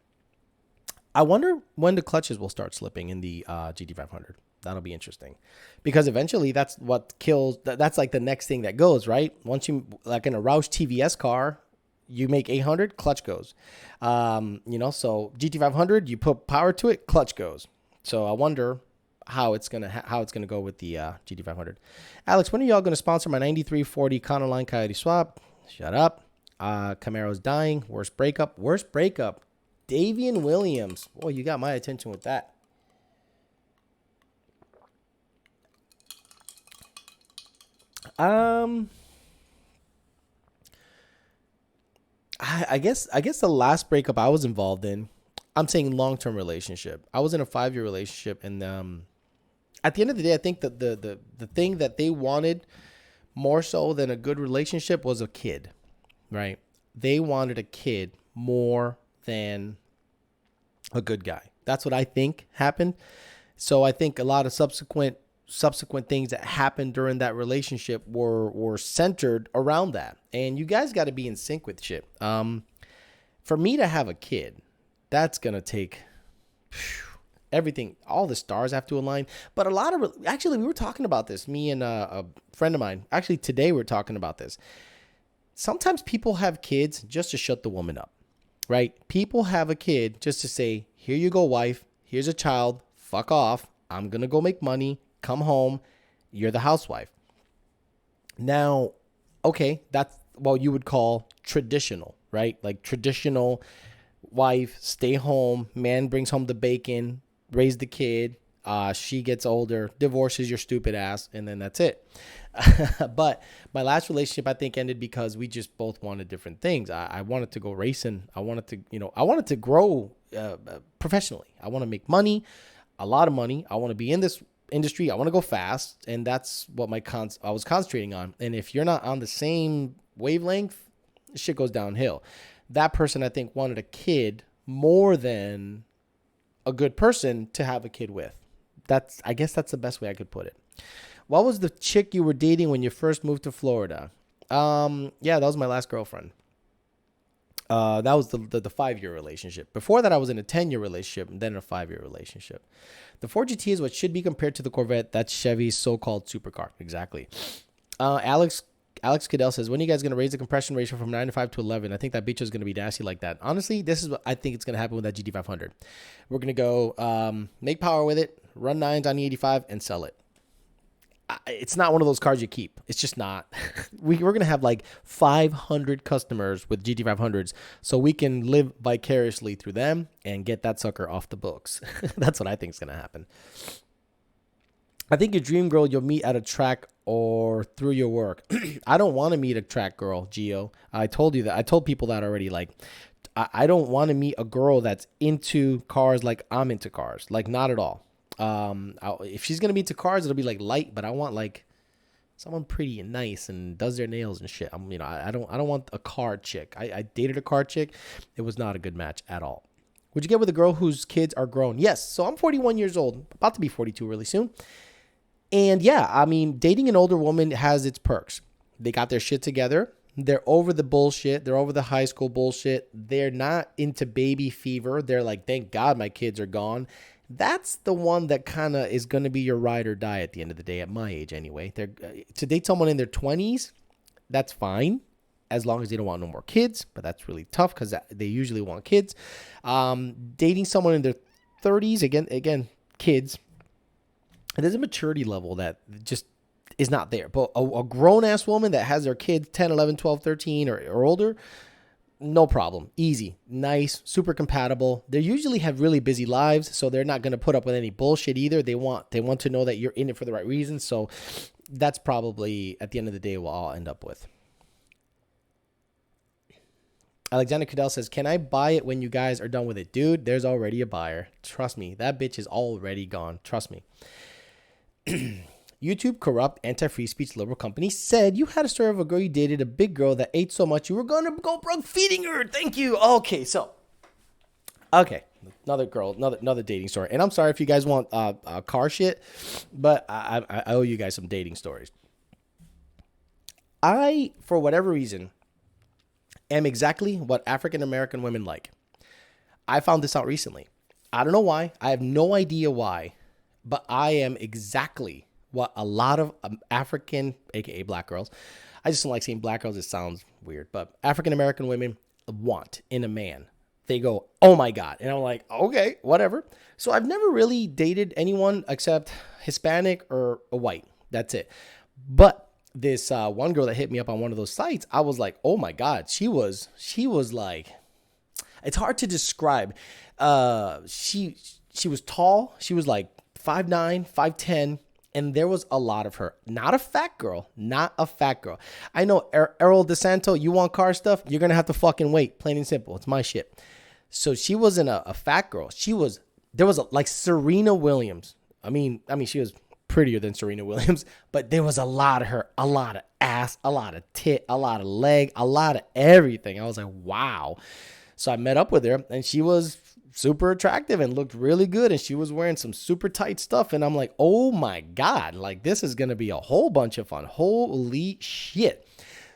I wonder when the clutches will start slipping in the GT500. That'll be interesting. Because eventually that's what kills. That's like the next thing that goes, right? Once you, like in a Roush TVS car, you make 800, clutch goes. So GT500, you put power to it, clutch goes. So I wonder how it's gonna go with the GT500. Alex, when are y'all gonna sponsor my 9340 Econoline Coyote swap? Shut up. Camaro's dying. Worst breakup. Davian Williams. Boy, you got my attention with that. I guess the last breakup I was involved in, I'm saying long-term relationship. I was in a 5-year relationship, and at the end of the day, I think that the thing that they wanted more so than a good relationship was a kid, right? They wanted a kid more than a good guy. That's what I think happened. So I think a lot of subsequent things that happened during that relationship were centered around that. And you guys got to be in sync with shit. For me to have a kid, that's going to take everything. All the stars have to align. But actually, we were talking about this, me and a friend of mine. Actually, today we were talking about this. Sometimes people have kids just to shut the woman up, right? People have a kid just to say, here you go, wife. Here's a child. Fuck off. I'm going to go make money. Come home. You're the housewife. Now, okay, that's what you would call traditional, right? Like traditional wife, stay home, man brings home the bacon, raise the kid, she gets older, divorces your stupid ass, and then that's it. But my last relationship, I think, ended because we just both wanted different things. I wanted to go racing. I wanted to grow professionally. I want to make money, a lot of money. I want to be in this industry. I want to go fast, and that's what I was concentrating on. And if you're not on the same wavelength, shit goes downhill. That person, I think, wanted a kid more than a good person to have a kid with. I guess that's the best way I could put it. What was the chick you were dating when you first moved to Florida? Yeah, that was my last girlfriend. That was the 5-year relationship. Before that, I was in a 10-year relationship and then a 5-year relationship. The Ford GT is what should be compared to the Corvette. That's Chevy's so-called supercar. Exactly. Alex Cadell says, when are you guys going to raise the compression ratio from 9 to 5 to 11? I think that bitch is going to be nasty like that. Honestly, this is what I think it's going to happen with that GT500. We're going to go make power with it, run 9s on the 85, and sell it. it's not one of those cars you keep. It's just not. We're going to have like 500 customers with GT500s so we can live vicariously through them and get that sucker off the books. That's what I think is going to happen. I think your dream girl you'll meet at a track or through your work. I don't want to meet a track girl, Gio. I told you that. I told people that already. Like, I don't want to meet a girl that's into cars like I'm into cars. Like, not at all. If she's gonna be into cars, it'll be like light, but I want like someone pretty and nice and does their nails and shit. I don't want a car chick. I dated a car chick. It was not a good match at all. Would you get with a girl whose kids are grown? Yes. So I'm 41 years old, about to be 42 really soon. And yeah, I mean, dating an older woman has its perks. They got their shit together. They're over the bullshit. They're over the high school bullshit. They're not into baby fever. They're like, thank God my kids are gone. That's the one that kind of is going to be your ride or die at the end of the day, at my age anyway. To date someone in their 20s, that's fine, as long as they don't want no more kids. But that's really tough because they usually want kids. Dating someone in their 30s, again, kids. There's a maturity level that just is not there. But a grown-ass woman that has their kids 10, 11, 12, 13 or older, no problem. Easy. Nice. Super compatible. They usually have really busy lives, so they're not going to put up with any bullshit either. They want to know that you're in it for the right reasons. So that's probably, at the end of the day, what I'll end up with. Alexander Cadell says, can I buy it when you guys are done with it? Dude, there's already a buyer. Trust me. That bitch is already gone. Trust me. YouTube corrupt anti-free speech liberal company said you had a story of a girl you dated, a big girl that ate so much you were going to go broke feeding her. Thank you. Okay, another dating story. And I'm sorry if you guys want car shit, but I owe you guys some dating stories. I, for whatever reason, am exactly what African-American women like. I found this out recently. I don't know why. I have no idea why, but I am exactly what a lot of African, aka black girls, I just don't like saying black girls, it sounds weird, but African-American women want in a man. They go, oh my God. And I'm like, okay, whatever. So I've never really dated anyone except Hispanic or a white. That's it. But this one girl that hit me up on one of those sites, I was like, oh my God, she was like, it's hard to describe. She was tall. She was like 5'9", 5'10", and there was a lot of her. Not a fat girl. I know Errol DeSanto, you want car stuff? You're going to have to fucking wait. Plain and simple. It's my shit. So she wasn't a fat girl. There was like Serena Williams. I mean, she was prettier than Serena Williams, but there was a lot of her, a lot of ass, a lot of tit, a lot of leg, a lot of everything. I was like, wow. So I met up with her and she was super attractive and looked really good. And she was wearing some super tight stuff. And I'm like, oh my God, like this is going to be a whole bunch of fun. Holy shit.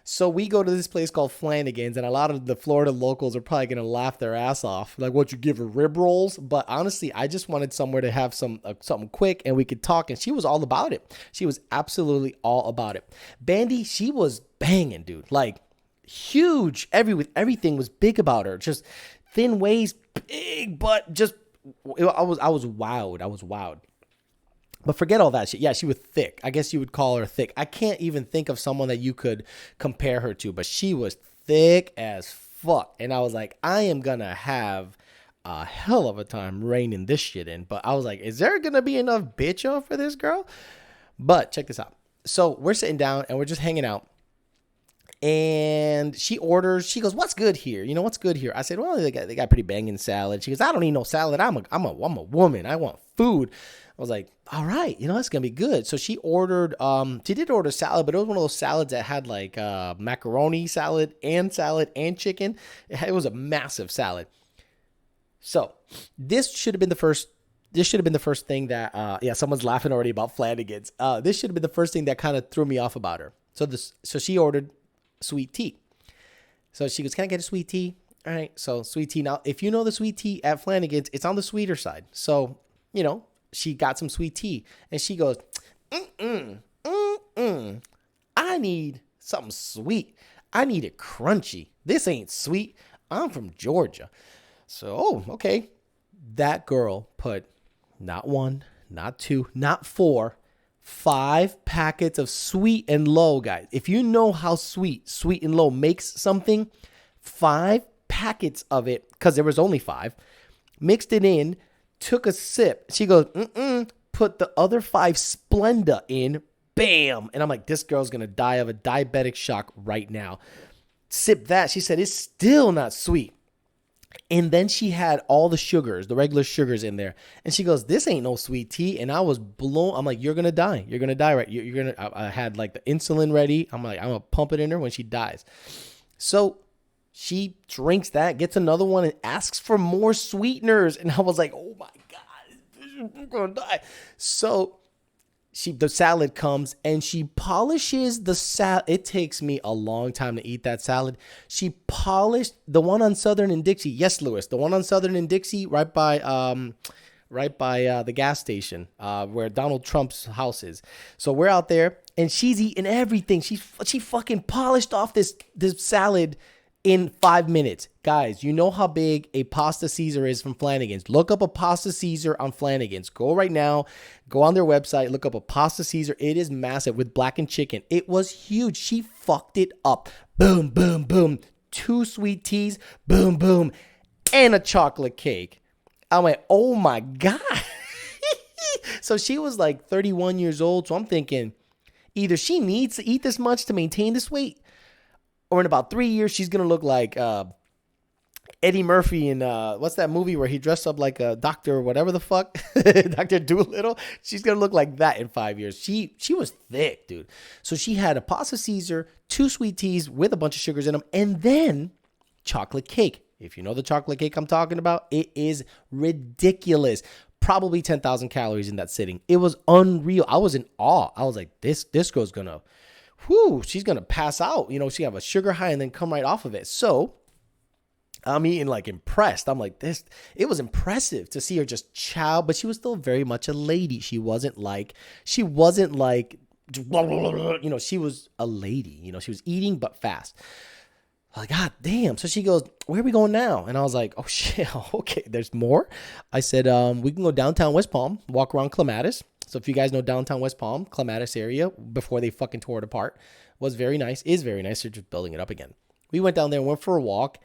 So we go to this place called Flanagan's, and a lot of the Florida locals are probably going to laugh their ass off. Like, what, you give her rib rolls? But honestly, I just wanted somewhere to have something quick and we could talk. And she was all about it. She was absolutely all about it. Bandy, she was banging, dude. Like, huge. Everything was big about her. Just thin waist, big butt. Just, I was wowed. I was wowed. But forget all that shit. Yeah, she was thick. I guess you would call her thick. I can't even think of someone that you could compare her to, but she was thick as fuck. And I was like, I am going to have a hell of a time reining this shit in. But I was like, is there going to be enough bitch on for this girl? But check this out. So we're sitting down and we're just hanging out. And she orders, she goes, what's good here? You know, what's good here? I said, well, they got pretty banging salad. She goes, I don't need no salad. I'm a woman. I want food. I was like, all right, you know, that's going to be good. So she ordered, she did order salad, but it was one of those salads that had like macaroni salad and chicken. It was a massive salad. So this should have been the first thing that, someone's laughing already about Flanagan's. This should have been the first thing that kind of threw me off about her. So she ordered sweet tea. So she goes, can I get a sweet tea? All right. So sweet tea. Now, if you know the sweet tea at Flanagan's, it's on the sweeter side. So, you know, she got some sweet tea and she goes, I need something sweet. I need it crunchy. This ain't sweet. I'm from Georgia. So, okay. That girl put not one, not two, not four, 5 packets of Sweet and Low, guys. If you know how Sweet and Low makes something, 5 packets of it, because there was only 5, mixed it in, took a sip. She goes, put the other 5 Splenda in, bam. And I'm like, this girl's going to die of a diabetic shock right now. Sip that. She said, it's still not sweet. And then she had all the sugars, the regular sugars in there. And she goes, this ain't no sweet tea. And I was blown. I'm like, you're going to die. You're going to die, right? You're going to, I had like the insulin ready. I'm like, I'm going to pump it in her when she dies. So she drinks that, gets another one, and asks for more sweeteners. And I was like, oh my God, I'm going to die. So the salad comes and she polishes the salad. It takes me a long time to eat that salad. She polished the one on Southern and Dixie. Yes, Lewis, the one on Southern and Dixie, right by the gas station, where Donald Trump's house is. So we're out there and she's eating everything. She fucking polished off this salad in 5 minutes. Guys, you know how big a pasta Caesar is from Flanagan's. Look up a pasta Caesar on Flanagan's. Go right now. Go on their website. Look up a pasta Caesar. It is massive with blackened chicken. It was huge. She fucked it up. Boom, boom, boom. 2 sweet teas. Boom, boom. And a chocolate cake. I went, oh my God. So she was like 31 years old. So I'm thinking either she needs to eat this much to maintain this weight, or in about 3 years, she's going to look like Eddie Murphy in, what's that movie where he dressed up like a doctor or whatever the fuck? Dr. Doolittle. She's going to look like that in 5 years. She was thick, dude. So she had a pasta Caesar, 2 sweet teas with a bunch of sugars in them, and then chocolate cake. If you know the chocolate cake I'm talking about, it is ridiculous. Probably 10,000 calories in that sitting. It was unreal. I was in awe. I was like, this girl's going to... she's going to pass out. You know, she have a sugar high and then come right off of it. So I'm eating like impressed. I'm like, it was impressive to see her just chow, but she was still very much a lady. She wasn't like, you know, she was a lady, you know, she was eating, but fast. Like, God damn. So she goes, where are we going now? And I was like, oh shit. Okay. There's more. I said, we can go downtown West Palm, walk around Clematis. So if you guys know downtown West Palm, Clematis area, before they fucking tore it apart, was very nice, is very nice. They're just building it up again. We went down there and went for a walk,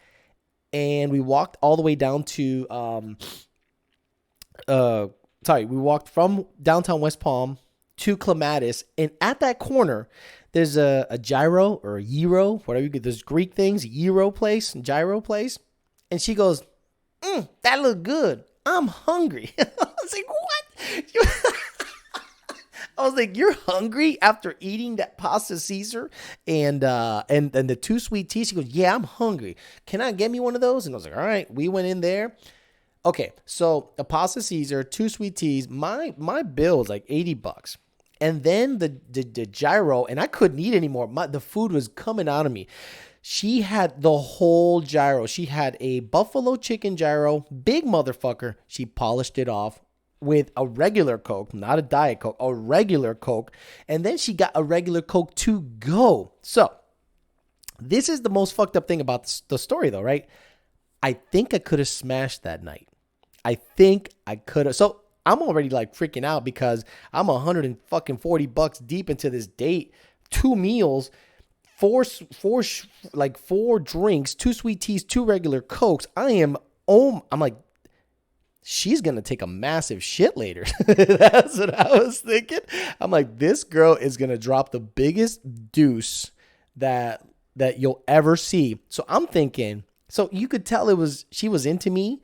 and we walked all the way down to, we walked from downtown West Palm to Clematis, and at that corner, there's a gyro or a gyro, whatever you get, those Greek things, gyro place, and she goes, that look good. I'm hungry. I was like, what? I was like, you're hungry after eating that pasta Caesar and the 2 sweet teas? She goes, yeah, I'm hungry. Can I get me one of those? And I was like, all right. We went in there. Okay, so a pasta Caesar, 2 sweet teas. My bill was like $80. And then the gyro, and I couldn't eat anymore. The food was coming out of me. She had the whole gyro. She had a buffalo chicken gyro, big motherfucker. She polished it off with a regular Coke, not a Diet Coke, a regular Coke. And then she got a regular Coke to go. So this is the most fucked up thing about the story though, right? I think I could have smashed that night. I think I could have. So I'm already like freaking out because I'm $140 deep into this date, 2 meals, 4 drinks, 2 sweet teas, 2 regular Cokes. I'm like, she's going to take a massive shit later. That's what I was thinking. I'm like, this girl is going to drop the biggest deuce that you'll ever see. So I'm thinking, so you could tell she was into me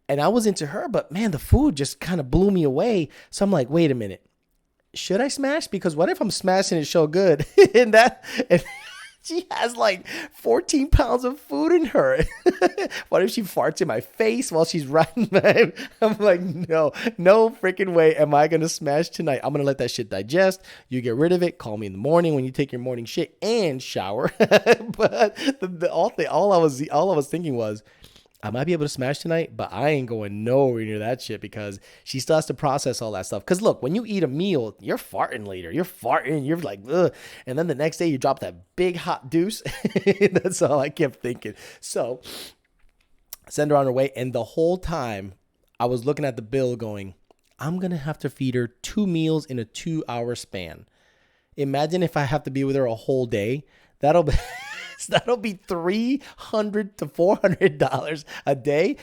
and I was into her, but man, the food just kind of blew me away. So I'm like, wait a minute. Should I smash? Because what if I'm smashing it so good and she has like 14 pounds of food in her. What if she farts in my face while she's riding? I'm like, no freaking way am I going to smash tonight. I'm going to let that shit digest. You get rid of it. Call me in the morning when you take your morning shit and shower. But all I was thinking was, I might be able to smash tonight, but I ain't going nowhere near that shit because she still has to process all that stuff. Because look, when you eat a meal, you're farting later. You're like, ugh. And then the next day you drop that big hot deuce. That's all I kept thinking. So send her on her way. And the whole time I was looking at the bill going, I'm going to have to feed her 2 meals in a 2-hour span. Imagine if I have to be with her a whole day. That'll be that'll be $300 to $400 a day.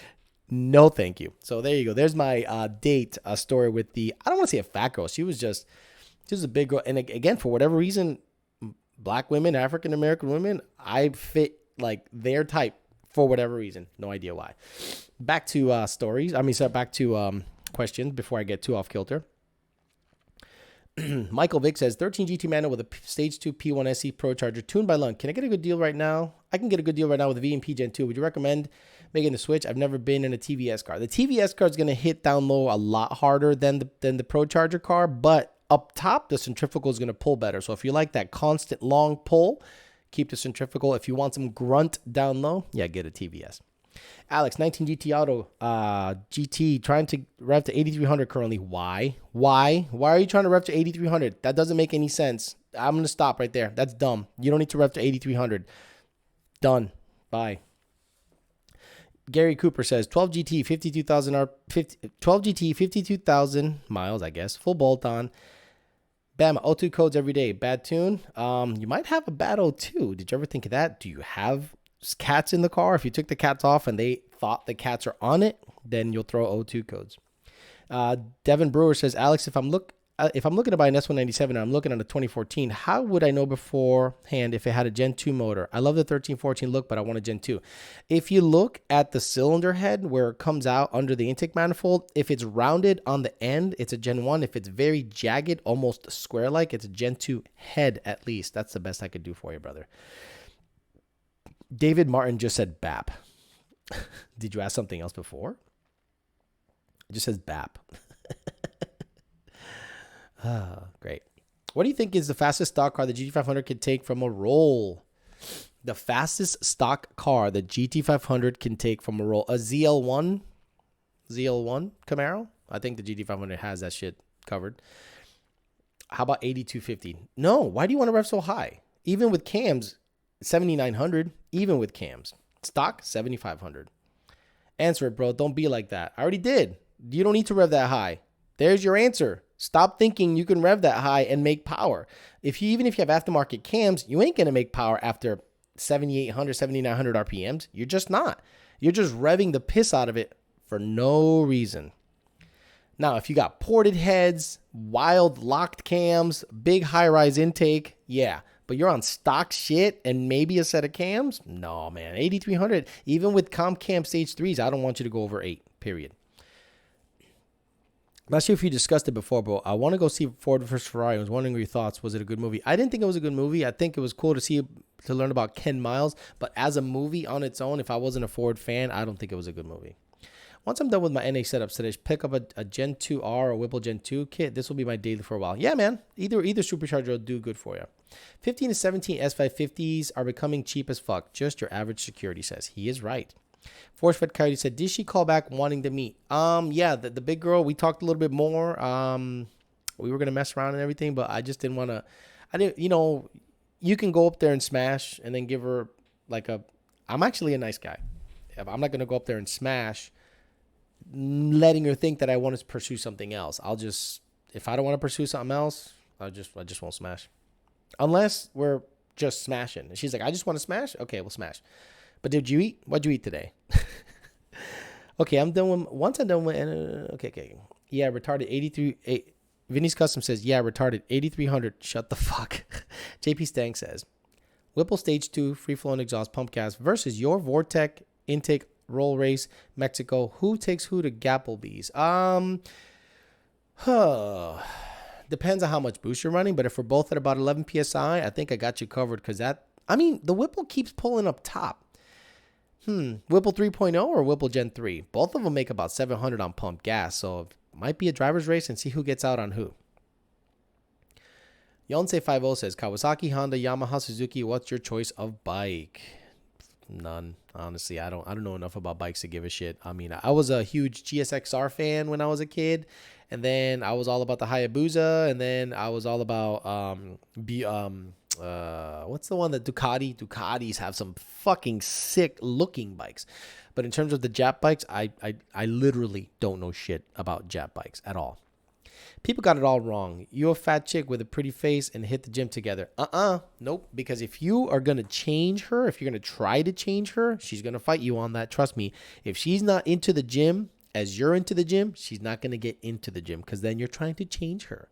No, thank you. So there you go. There's my date story with the, I don't want to say a fat girl. She was a big girl. And again, for whatever reason, black women, African American women, I fit like their type for whatever reason. No idea why. Back to stories. Back to questions before I get too off kilter. Michael Vick says, 13 GT manual with a stage 2 P1 SE Pro Charger tuned by Lund. Can I get a good deal right now? I can get a good deal right now with a VMP Gen 2. Would you recommend making the switch? I've never been in a TVS car. The TVS car is going to hit down low a lot harder than the Pro Charger car, but up top, the centrifugal is going to pull better. So if you like that constant long pull, keep the centrifugal. If you want some grunt down low, yeah, get a TVS. Alex, 19 GT Auto, GT, trying to rev to 8,300 currently. Why? Why are you trying to rev to 8,300? That doesn't make any sense. I'm going to stop right there. That's dumb. You don't need to rev to 8,300. Done. Bye. Gary Cooper says, 12 GT, 52,000 miles, I guess. Full bolt on. Bam, O2 codes every day. Bad tune. You might have a bad O2. Did you ever think of that? Do you have cats in the car? If you took the cats off and they thought the cats are on it, then you'll throw O2 codes. Devin Brewer says, Alex, if I'm looking to buy an S197 and I'm looking at a 2014, how would I know beforehand if it had a Gen 2 motor? I love the 1314 look, but I want a Gen 2. If you look at the cylinder head where it comes out under the intake manifold, if it's rounded on the end, it's a Gen 1. If it's very jagged, almost square-like, it's a Gen 2 head at least. That's the best I could do for you, brother. David Martin just said BAP. Did you ask something else before? It just says BAP. Great. What do you think is the fastest stock car the GT500 can take from a roll? The fastest stock car the GT500 can take from a roll. A ZL1 Camaro? I think the GT500 has that shit covered. How about 8250? No, why do you want to rev so high? Even with cams, 7,900. Even with cams. Stock, 7,500. Answer it, bro. Don't be like that. I already did. You don't need to rev that high. There's your answer. Stop thinking you can rev that high and make power. Even if you have aftermarket cams, you ain't going to make power after 7,800, 7,900 RPMs. You're just not. You're just revving the piss out of it for no reason. Now, if you got ported heads, wild locked cams, big high-rise intake, yeah. But you're on stock shit and maybe a set of cams? No, man. 8,300. Even with comp cam stage 3s, I don't want you to go over 8, period. I'm not sure if you discussed it before, but I want to go see Ford vs. Ferrari. I was wondering your thoughts. Was it a good movie? I didn't think it was a good movie. I think it was cool to learn about Ken Miles. But as a movie on its own, if I wasn't a Ford fan, I don't think it was a good movie. Once I'm done with my NA setups today, pick up a Gen 2R or Whipple Gen 2 kit. This will be my daily for a while. Yeah, man. Either supercharger will do good for you. 15 to 17 S550s are becoming cheap as fuck. Just your average security says. He is right. Force Fed Coyote said, did she call back wanting to meet? Yeah, the big girl, we talked a little bit more. We were going to mess around and everything, but I just didn't want to. You can go up there and smash and then give her I'm actually a nice guy. I'm not going to go up there and smash, letting her think that I want to pursue something else. If I don't want to pursue something else, I just won't smash. Unless we're just smashing. And she's like, I just want to smash? Okay, we'll smash. But did you eat? What'd you eat today? Okay, I'm done with, once I'm done with, okay. Yeah, retarded 83, Vinny's Custom says, yeah, retarded 8,300. Shut the fuck. JP Stang says, Whipple Stage 2 free-flowing exhaust pump gas versus your Vortec intake roll race, Mexico. Who takes who to Gapplebee's? Depends on how much boost you're running, but if we're both at about 11 PSI, I think I got you covered because the Whipple keeps pulling up top. Whipple 3.0 or Whipple Gen 3? Both of them make about 700 on pump gas, so it might be a driver's race and see who gets out on who. Yonsei50 says, Kawasaki, Honda, Yamaha, Suzuki, what's your choice of bike? None. Honestly, I don't know enough about bikes to give a shit. I mean, I was a huge GSXR fan when I was a kid, and then I was all about the Hayabusa, and then I was all about what's the one that Ducatis have some fucking sick looking bikes. But in terms of the Jap bikes, I literally don't know shit about Jap bikes at all. People got it all wrong. You a fat chick with a pretty face and hit the gym together. Nope. Because if you are going to change her, if you're going to try to change her, she's going to fight you on that. Trust me. If she's not into the gym as you're into the gym, she's not going to get into the gym because then you're trying to change her.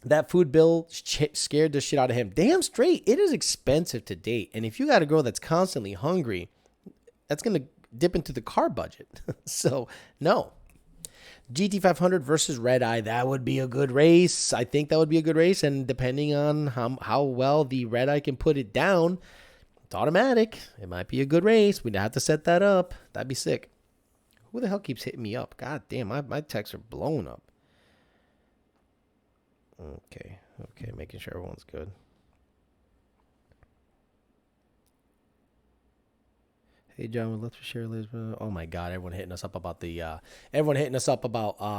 That food bill scared the shit out of him. Damn straight. It is expensive to date. And if you got a girl that's constantly hungry, that's going to dip into the carb budget. So, no. GT500 versus Red Eye, that would be a good race. I think that would be a good race. And depending on how well the Red Eye can put it down, it's automatic. It might be a good race. We'd have to set that up. That'd be sick. Who the hell keeps hitting me up? God damn, my texts are blowing up. Okay, making sure everyone's good. Hey John, let's share Lisbon. Oh my God, everyone hitting us up about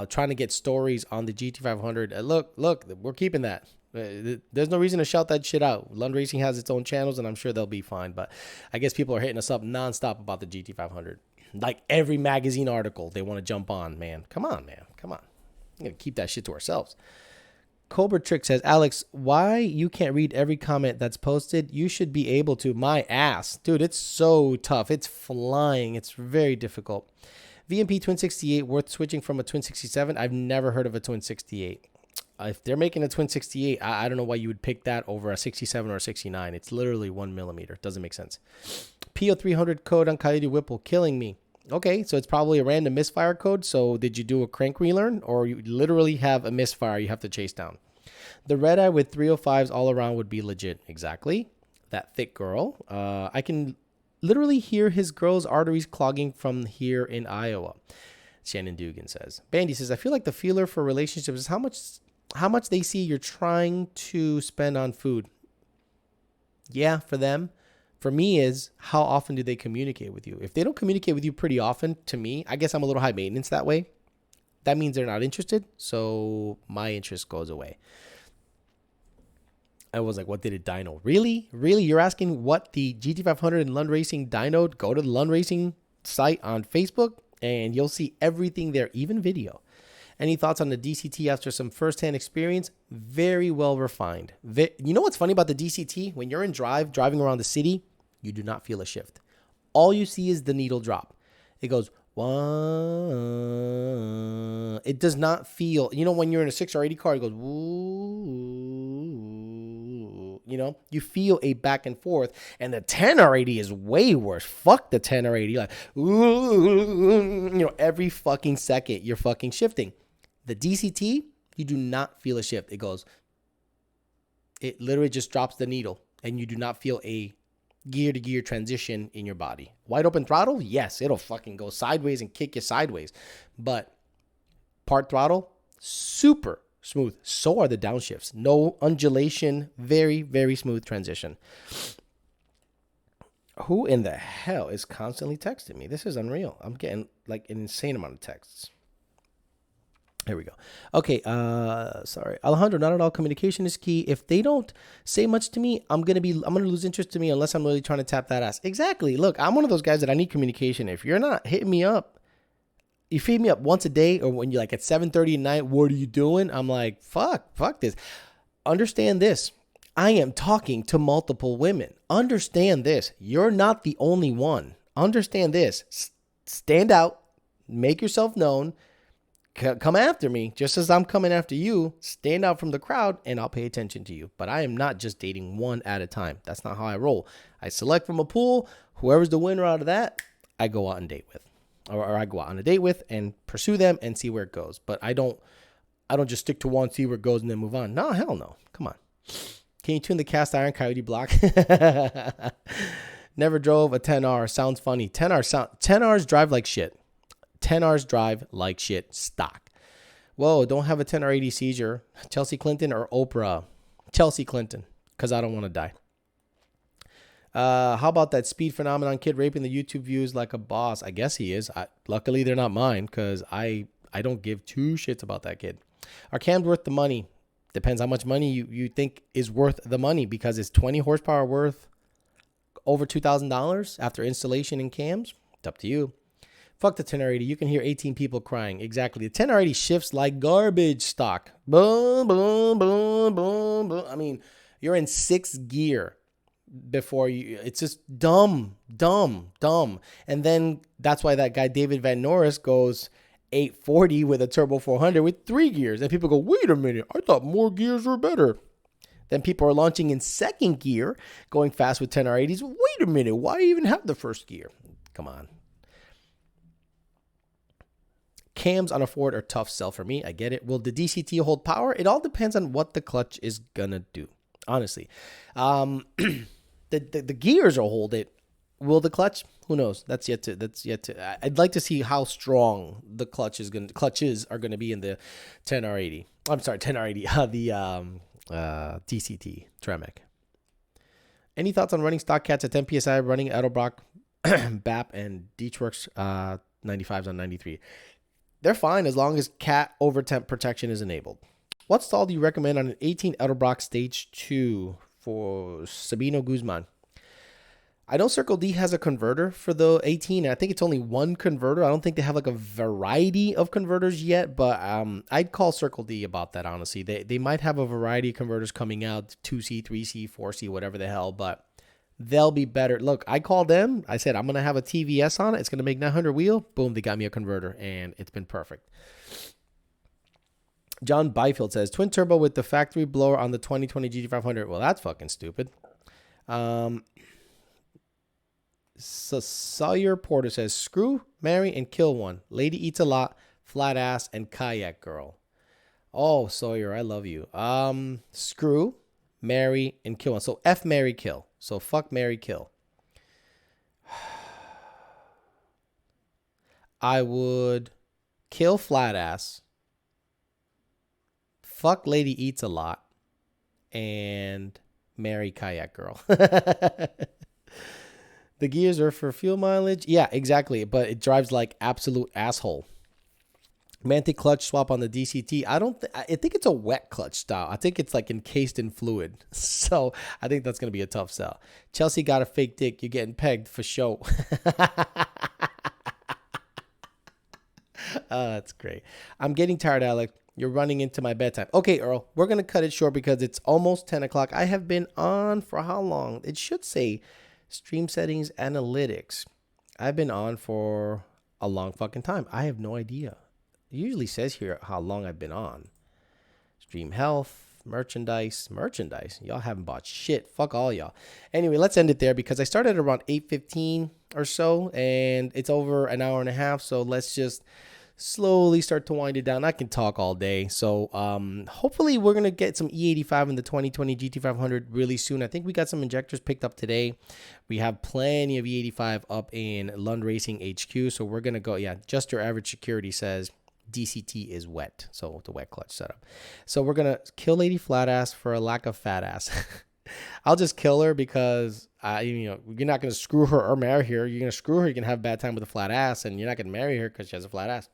trying to get stories on the GT500. Look, we're keeping that. There's no reason to shout that shit out. Lund Racing has its own channels, and I'm sure they'll be fine. But I guess people are hitting us up nonstop about the GT500. Like every magazine article, they want to jump on. Man, come on, man, come on. We're gonna keep that shit to ourselves. Cobra Trick says, Alex, why you can't read every comment that's posted? You should be able to. My ass. Dude, it's so tough. It's flying. It's very difficult. VMP Twin 68, worth switching from a Twin 67? I've never heard of a Twin 68. If they're making a Twin 68, I don't know why you would pick that over a 67 or a 69. It's literally 1 millimeter. Doesn't make sense. PO300 code on Coyote Whipple, killing me. Okay, so it's probably a random misfire code. So did you do a crank relearn or you literally have a misfire you have to chase down? The Red Eye with 305s all around would be legit. Exactly. That thick girl. I can literally hear his girl's arteries clogging from here in Iowa. Shannon Dugan says. Bandy says, I feel like the feeler for relationships is how much they see you're trying to spend on food. Yeah, for them. For me is how often do they communicate with you? If they don't communicate with you pretty often, to me, I guess I'm a little high maintenance that way. That means they're not interested. So my interest goes away. I was like, what did it dyno? Really? Really? You're asking what the GT500 and Lund Racing dynoed? Go to the Lund Racing site on Facebook and you'll see everything there, even video. Any thoughts on the DCT after some firsthand experience? Very well refined. You know what's funny about the DCT? When you're in driving around the city, you do not feel a shift. All you see is the needle drop. It goes, wah. It does not feel, when you're in a 6 or 80 car, it goes, woo. You feel a back and forth. And the 10 or 80 is way worse. Fuck the 10 or 80. Like, every fucking second, you're fucking shifting. The DCT, you do not feel a shift. It literally just drops the needle and you do not feel a gear to gear transition in your body. Wide open throttle, yes, it'll fucking go sideways and kick you sideways. But part throttle, super smooth. So are the downshifts. No undulation, very, very smooth transition. Who in the hell is constantly texting me? This is unreal. I'm getting like an insane amount of texts. Here we go. Okay, sorry. Alejandro, not at all. Communication is key. If they don't say much to me, I'm gonna lose interest in me unless I'm really trying to tap that ass. Exactly. Look, I'm one of those guys that I need communication. If you're not hitting me up, you feed me up once a day, or when you're like at 7:30 at night, what are you doing? I'm like, fuck this. Understand this. I am talking to multiple women. Understand this. You're not the only one. Understand this. Stand out. Make yourself known. Come after me, just as I'm coming after you. Stand out from the crowd, and I'll pay attention to you. But I am not just dating one at a time. That's not how I roll. I select from a pool. Whoever's the winner out of that, I go out and date with. Or I go out on a date with and pursue them and see where it goes. But I don't just stick to one, see where it goes, and then move on. No, hell no. Come on. Can you tune the cast iron Coyote block? Never drove a 10R. Sounds funny. 10Rs drive like shit. 10Rs drive like shit. Stock. Whoa, don't have a 10R80 seizure. Chelsea Clinton or Oprah? Chelsea Clinton, because I don't want to die. How about that speed phenomenon kid raping the YouTube views like a boss? I guess he is. Luckily, they're not mine because I don't give two shits about that kid. Are cams worth the money? Depends how much money you think is worth the money, because is 20 horsepower worth over $2,000 after installation and cams? It's up to you. Fuck the 10R80. You can hear 18 people crying. Exactly. The 10R80 shifts like garbage stock. Boom, boom, boom, boom, boom. I mean, you're in 6th gear before you. It's just dumb. And then that's why that guy David Van Norris goes 840 with a turbo 400 with 3 gears. And people go, wait a minute, I thought more gears were better. Then people are launching in 2nd gear, going fast with 10R80s. Wait a minute, why even have the 1st gear? Come on. Cams on a Ford are tough sell for me. I get it. Will the DCT hold power? It all depends on what the clutch is going to do, honestly. The gears will hold it. Will the clutch? Who knows? That's yet to. I'd like to see how strong the clutches are going to be in the 10R80. I'm sorry, 10R80. The DCT Tremec. Any thoughts on running stock cats at 10 psi, running Edelbrock, BAP, and Deechworks 95s on 93? They're fine as long as cat over temp protection is enabled. What stall do you recommend on an 18 Edelbrock Stage 2 for Sabino Guzman? I know Circle D has a converter for the 18. I think it's only one converter. I don't think they have like a variety of converters yet, but I'd call Circle D about that, honestly. They might have a variety of converters coming out, 2C, 3C, 4C, whatever the hell, but they'll be better. Look, I called them. I said, I'm going to have a TVS on it. It's going to make 900 wheel. Boom, they got me a converter, and it's been perfect. John Byfield says, twin turbo with the factory blower on the 2020 GT500. Well, that's fucking stupid. So Sawyer Porter says, screw, marry, and kill one. Lady eats a lot, flat ass, and kayak girl. Oh, Sawyer, I love you. Screw, marry, and kill one. So F, marry, kill. So fuck, marry, kill. I would kill flat ass, fuck lady eats a lot, and marry kayak girl. The gears are for fuel mileage. Yeah, exactly. But it drives like absolute asshole. Mantic clutch swap on the DCT. I think it's a wet clutch style. I think it's like encased in fluid. So I think that's going to be a tough sell. Chelsea got a fake dick. You're getting pegged for show. Oh, that's great. I'm getting tired, Alec. You're running into my bedtime. Okay, Earl, we're going to cut it short because it's almost 10 o'clock. I have been on for how long? It should say stream settings, analytics. I've been on for a long fucking time. I have no idea. It usually says here how long I've been on. Stream health, merchandise. Y'all haven't bought shit. Fuck all y'all. Anyway, let's end it there because I started around 8:15 or so, and it's over an hour and a half. So let's just slowly start to wind it down. I can talk all day. So hopefully we're going to get some E85 in the 2020 GT500 really soon. I think we got some injectors picked up today. We have plenty of E85 up in Lund Racing HQ. So we're going to go, yeah, just your average security says DCT is wet. So the wet clutch setup. So we're going to kill Lady Flatass for a lack of fat ass. I'll just kill her because you're not going to screw her or marry her. You're going to screw her. You can have a bad time with a flat ass, and you're not going to marry her because she has a flat ass.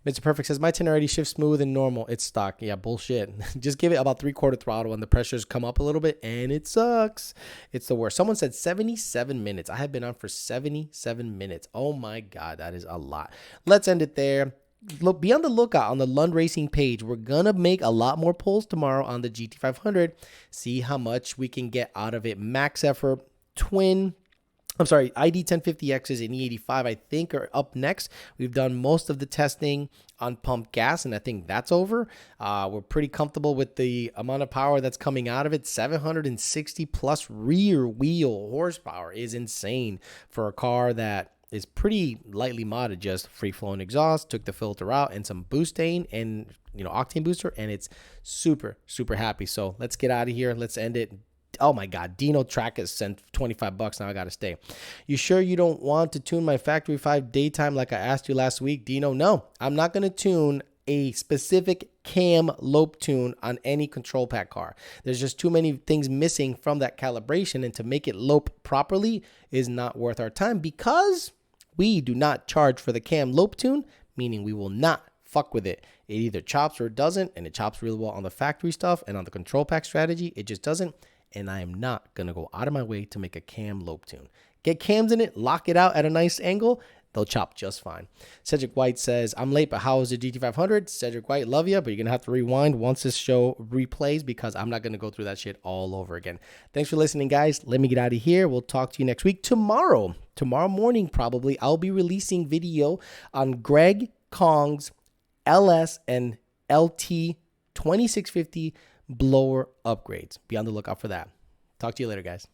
Mr. Perfect says, my 10 already shifts smooth and normal. It's stock. Yeah, bullshit. Just give it about 3/4 throttle and the pressures come up a little bit, and it sucks. It's the worst. Someone said 77 minutes. I have been on for 77 minutes. Oh, my God. That is a lot. Let's end it there. Look, be on the lookout on the Lund Racing page. We're going to make a lot more pulls tomorrow on the GT500. See how much we can get out of it. Max effort, ID 1050Xs and E85, I think, are up next. We've done most of the testing on pumped gas, and I think that's over. We're pretty comfortable with the amount of power that's coming out of it. 760 plus rear wheel horsepower is insane for a car that is pretty lightly modded, just free-flowing exhaust, took the filter out, and some boostane and octane booster, and it's super, super happy. So let's get out of here. Let's end it. Oh my God, Dyno track has sent $25. Now I got to stay. You sure you don't want to tune my Factory 5 daytime like I asked you last week, Dyno? No, I'm not going to tune a specific cam lope tune on any control pack car. There's just too many things missing from that calibration, and to make it lope properly is not worth our time because we do not charge for the cam lope tune, meaning we will not fuck with it. It either chops or it doesn't, and it chops really well on the factory stuff, and on the control pack strategy, it just doesn't. And I am not going to go out of my way to make a cam lope tune. Get cams in it, lock it out at a nice angle. they'll chop just fine. Cedric White says, I'm late, but how is the GT500? Cedric White, love you, but you're going to have to rewind once this show replays because I'm not going to go through that shit all over again. Thanks for listening, guys. Let me get out of here. We'll talk to you next week. Tomorrow morning, probably, I'll be releasing video on Greg Kong's LS and LT 2650 blower upgrades. Be on the lookout for that. Talk to you later, guys.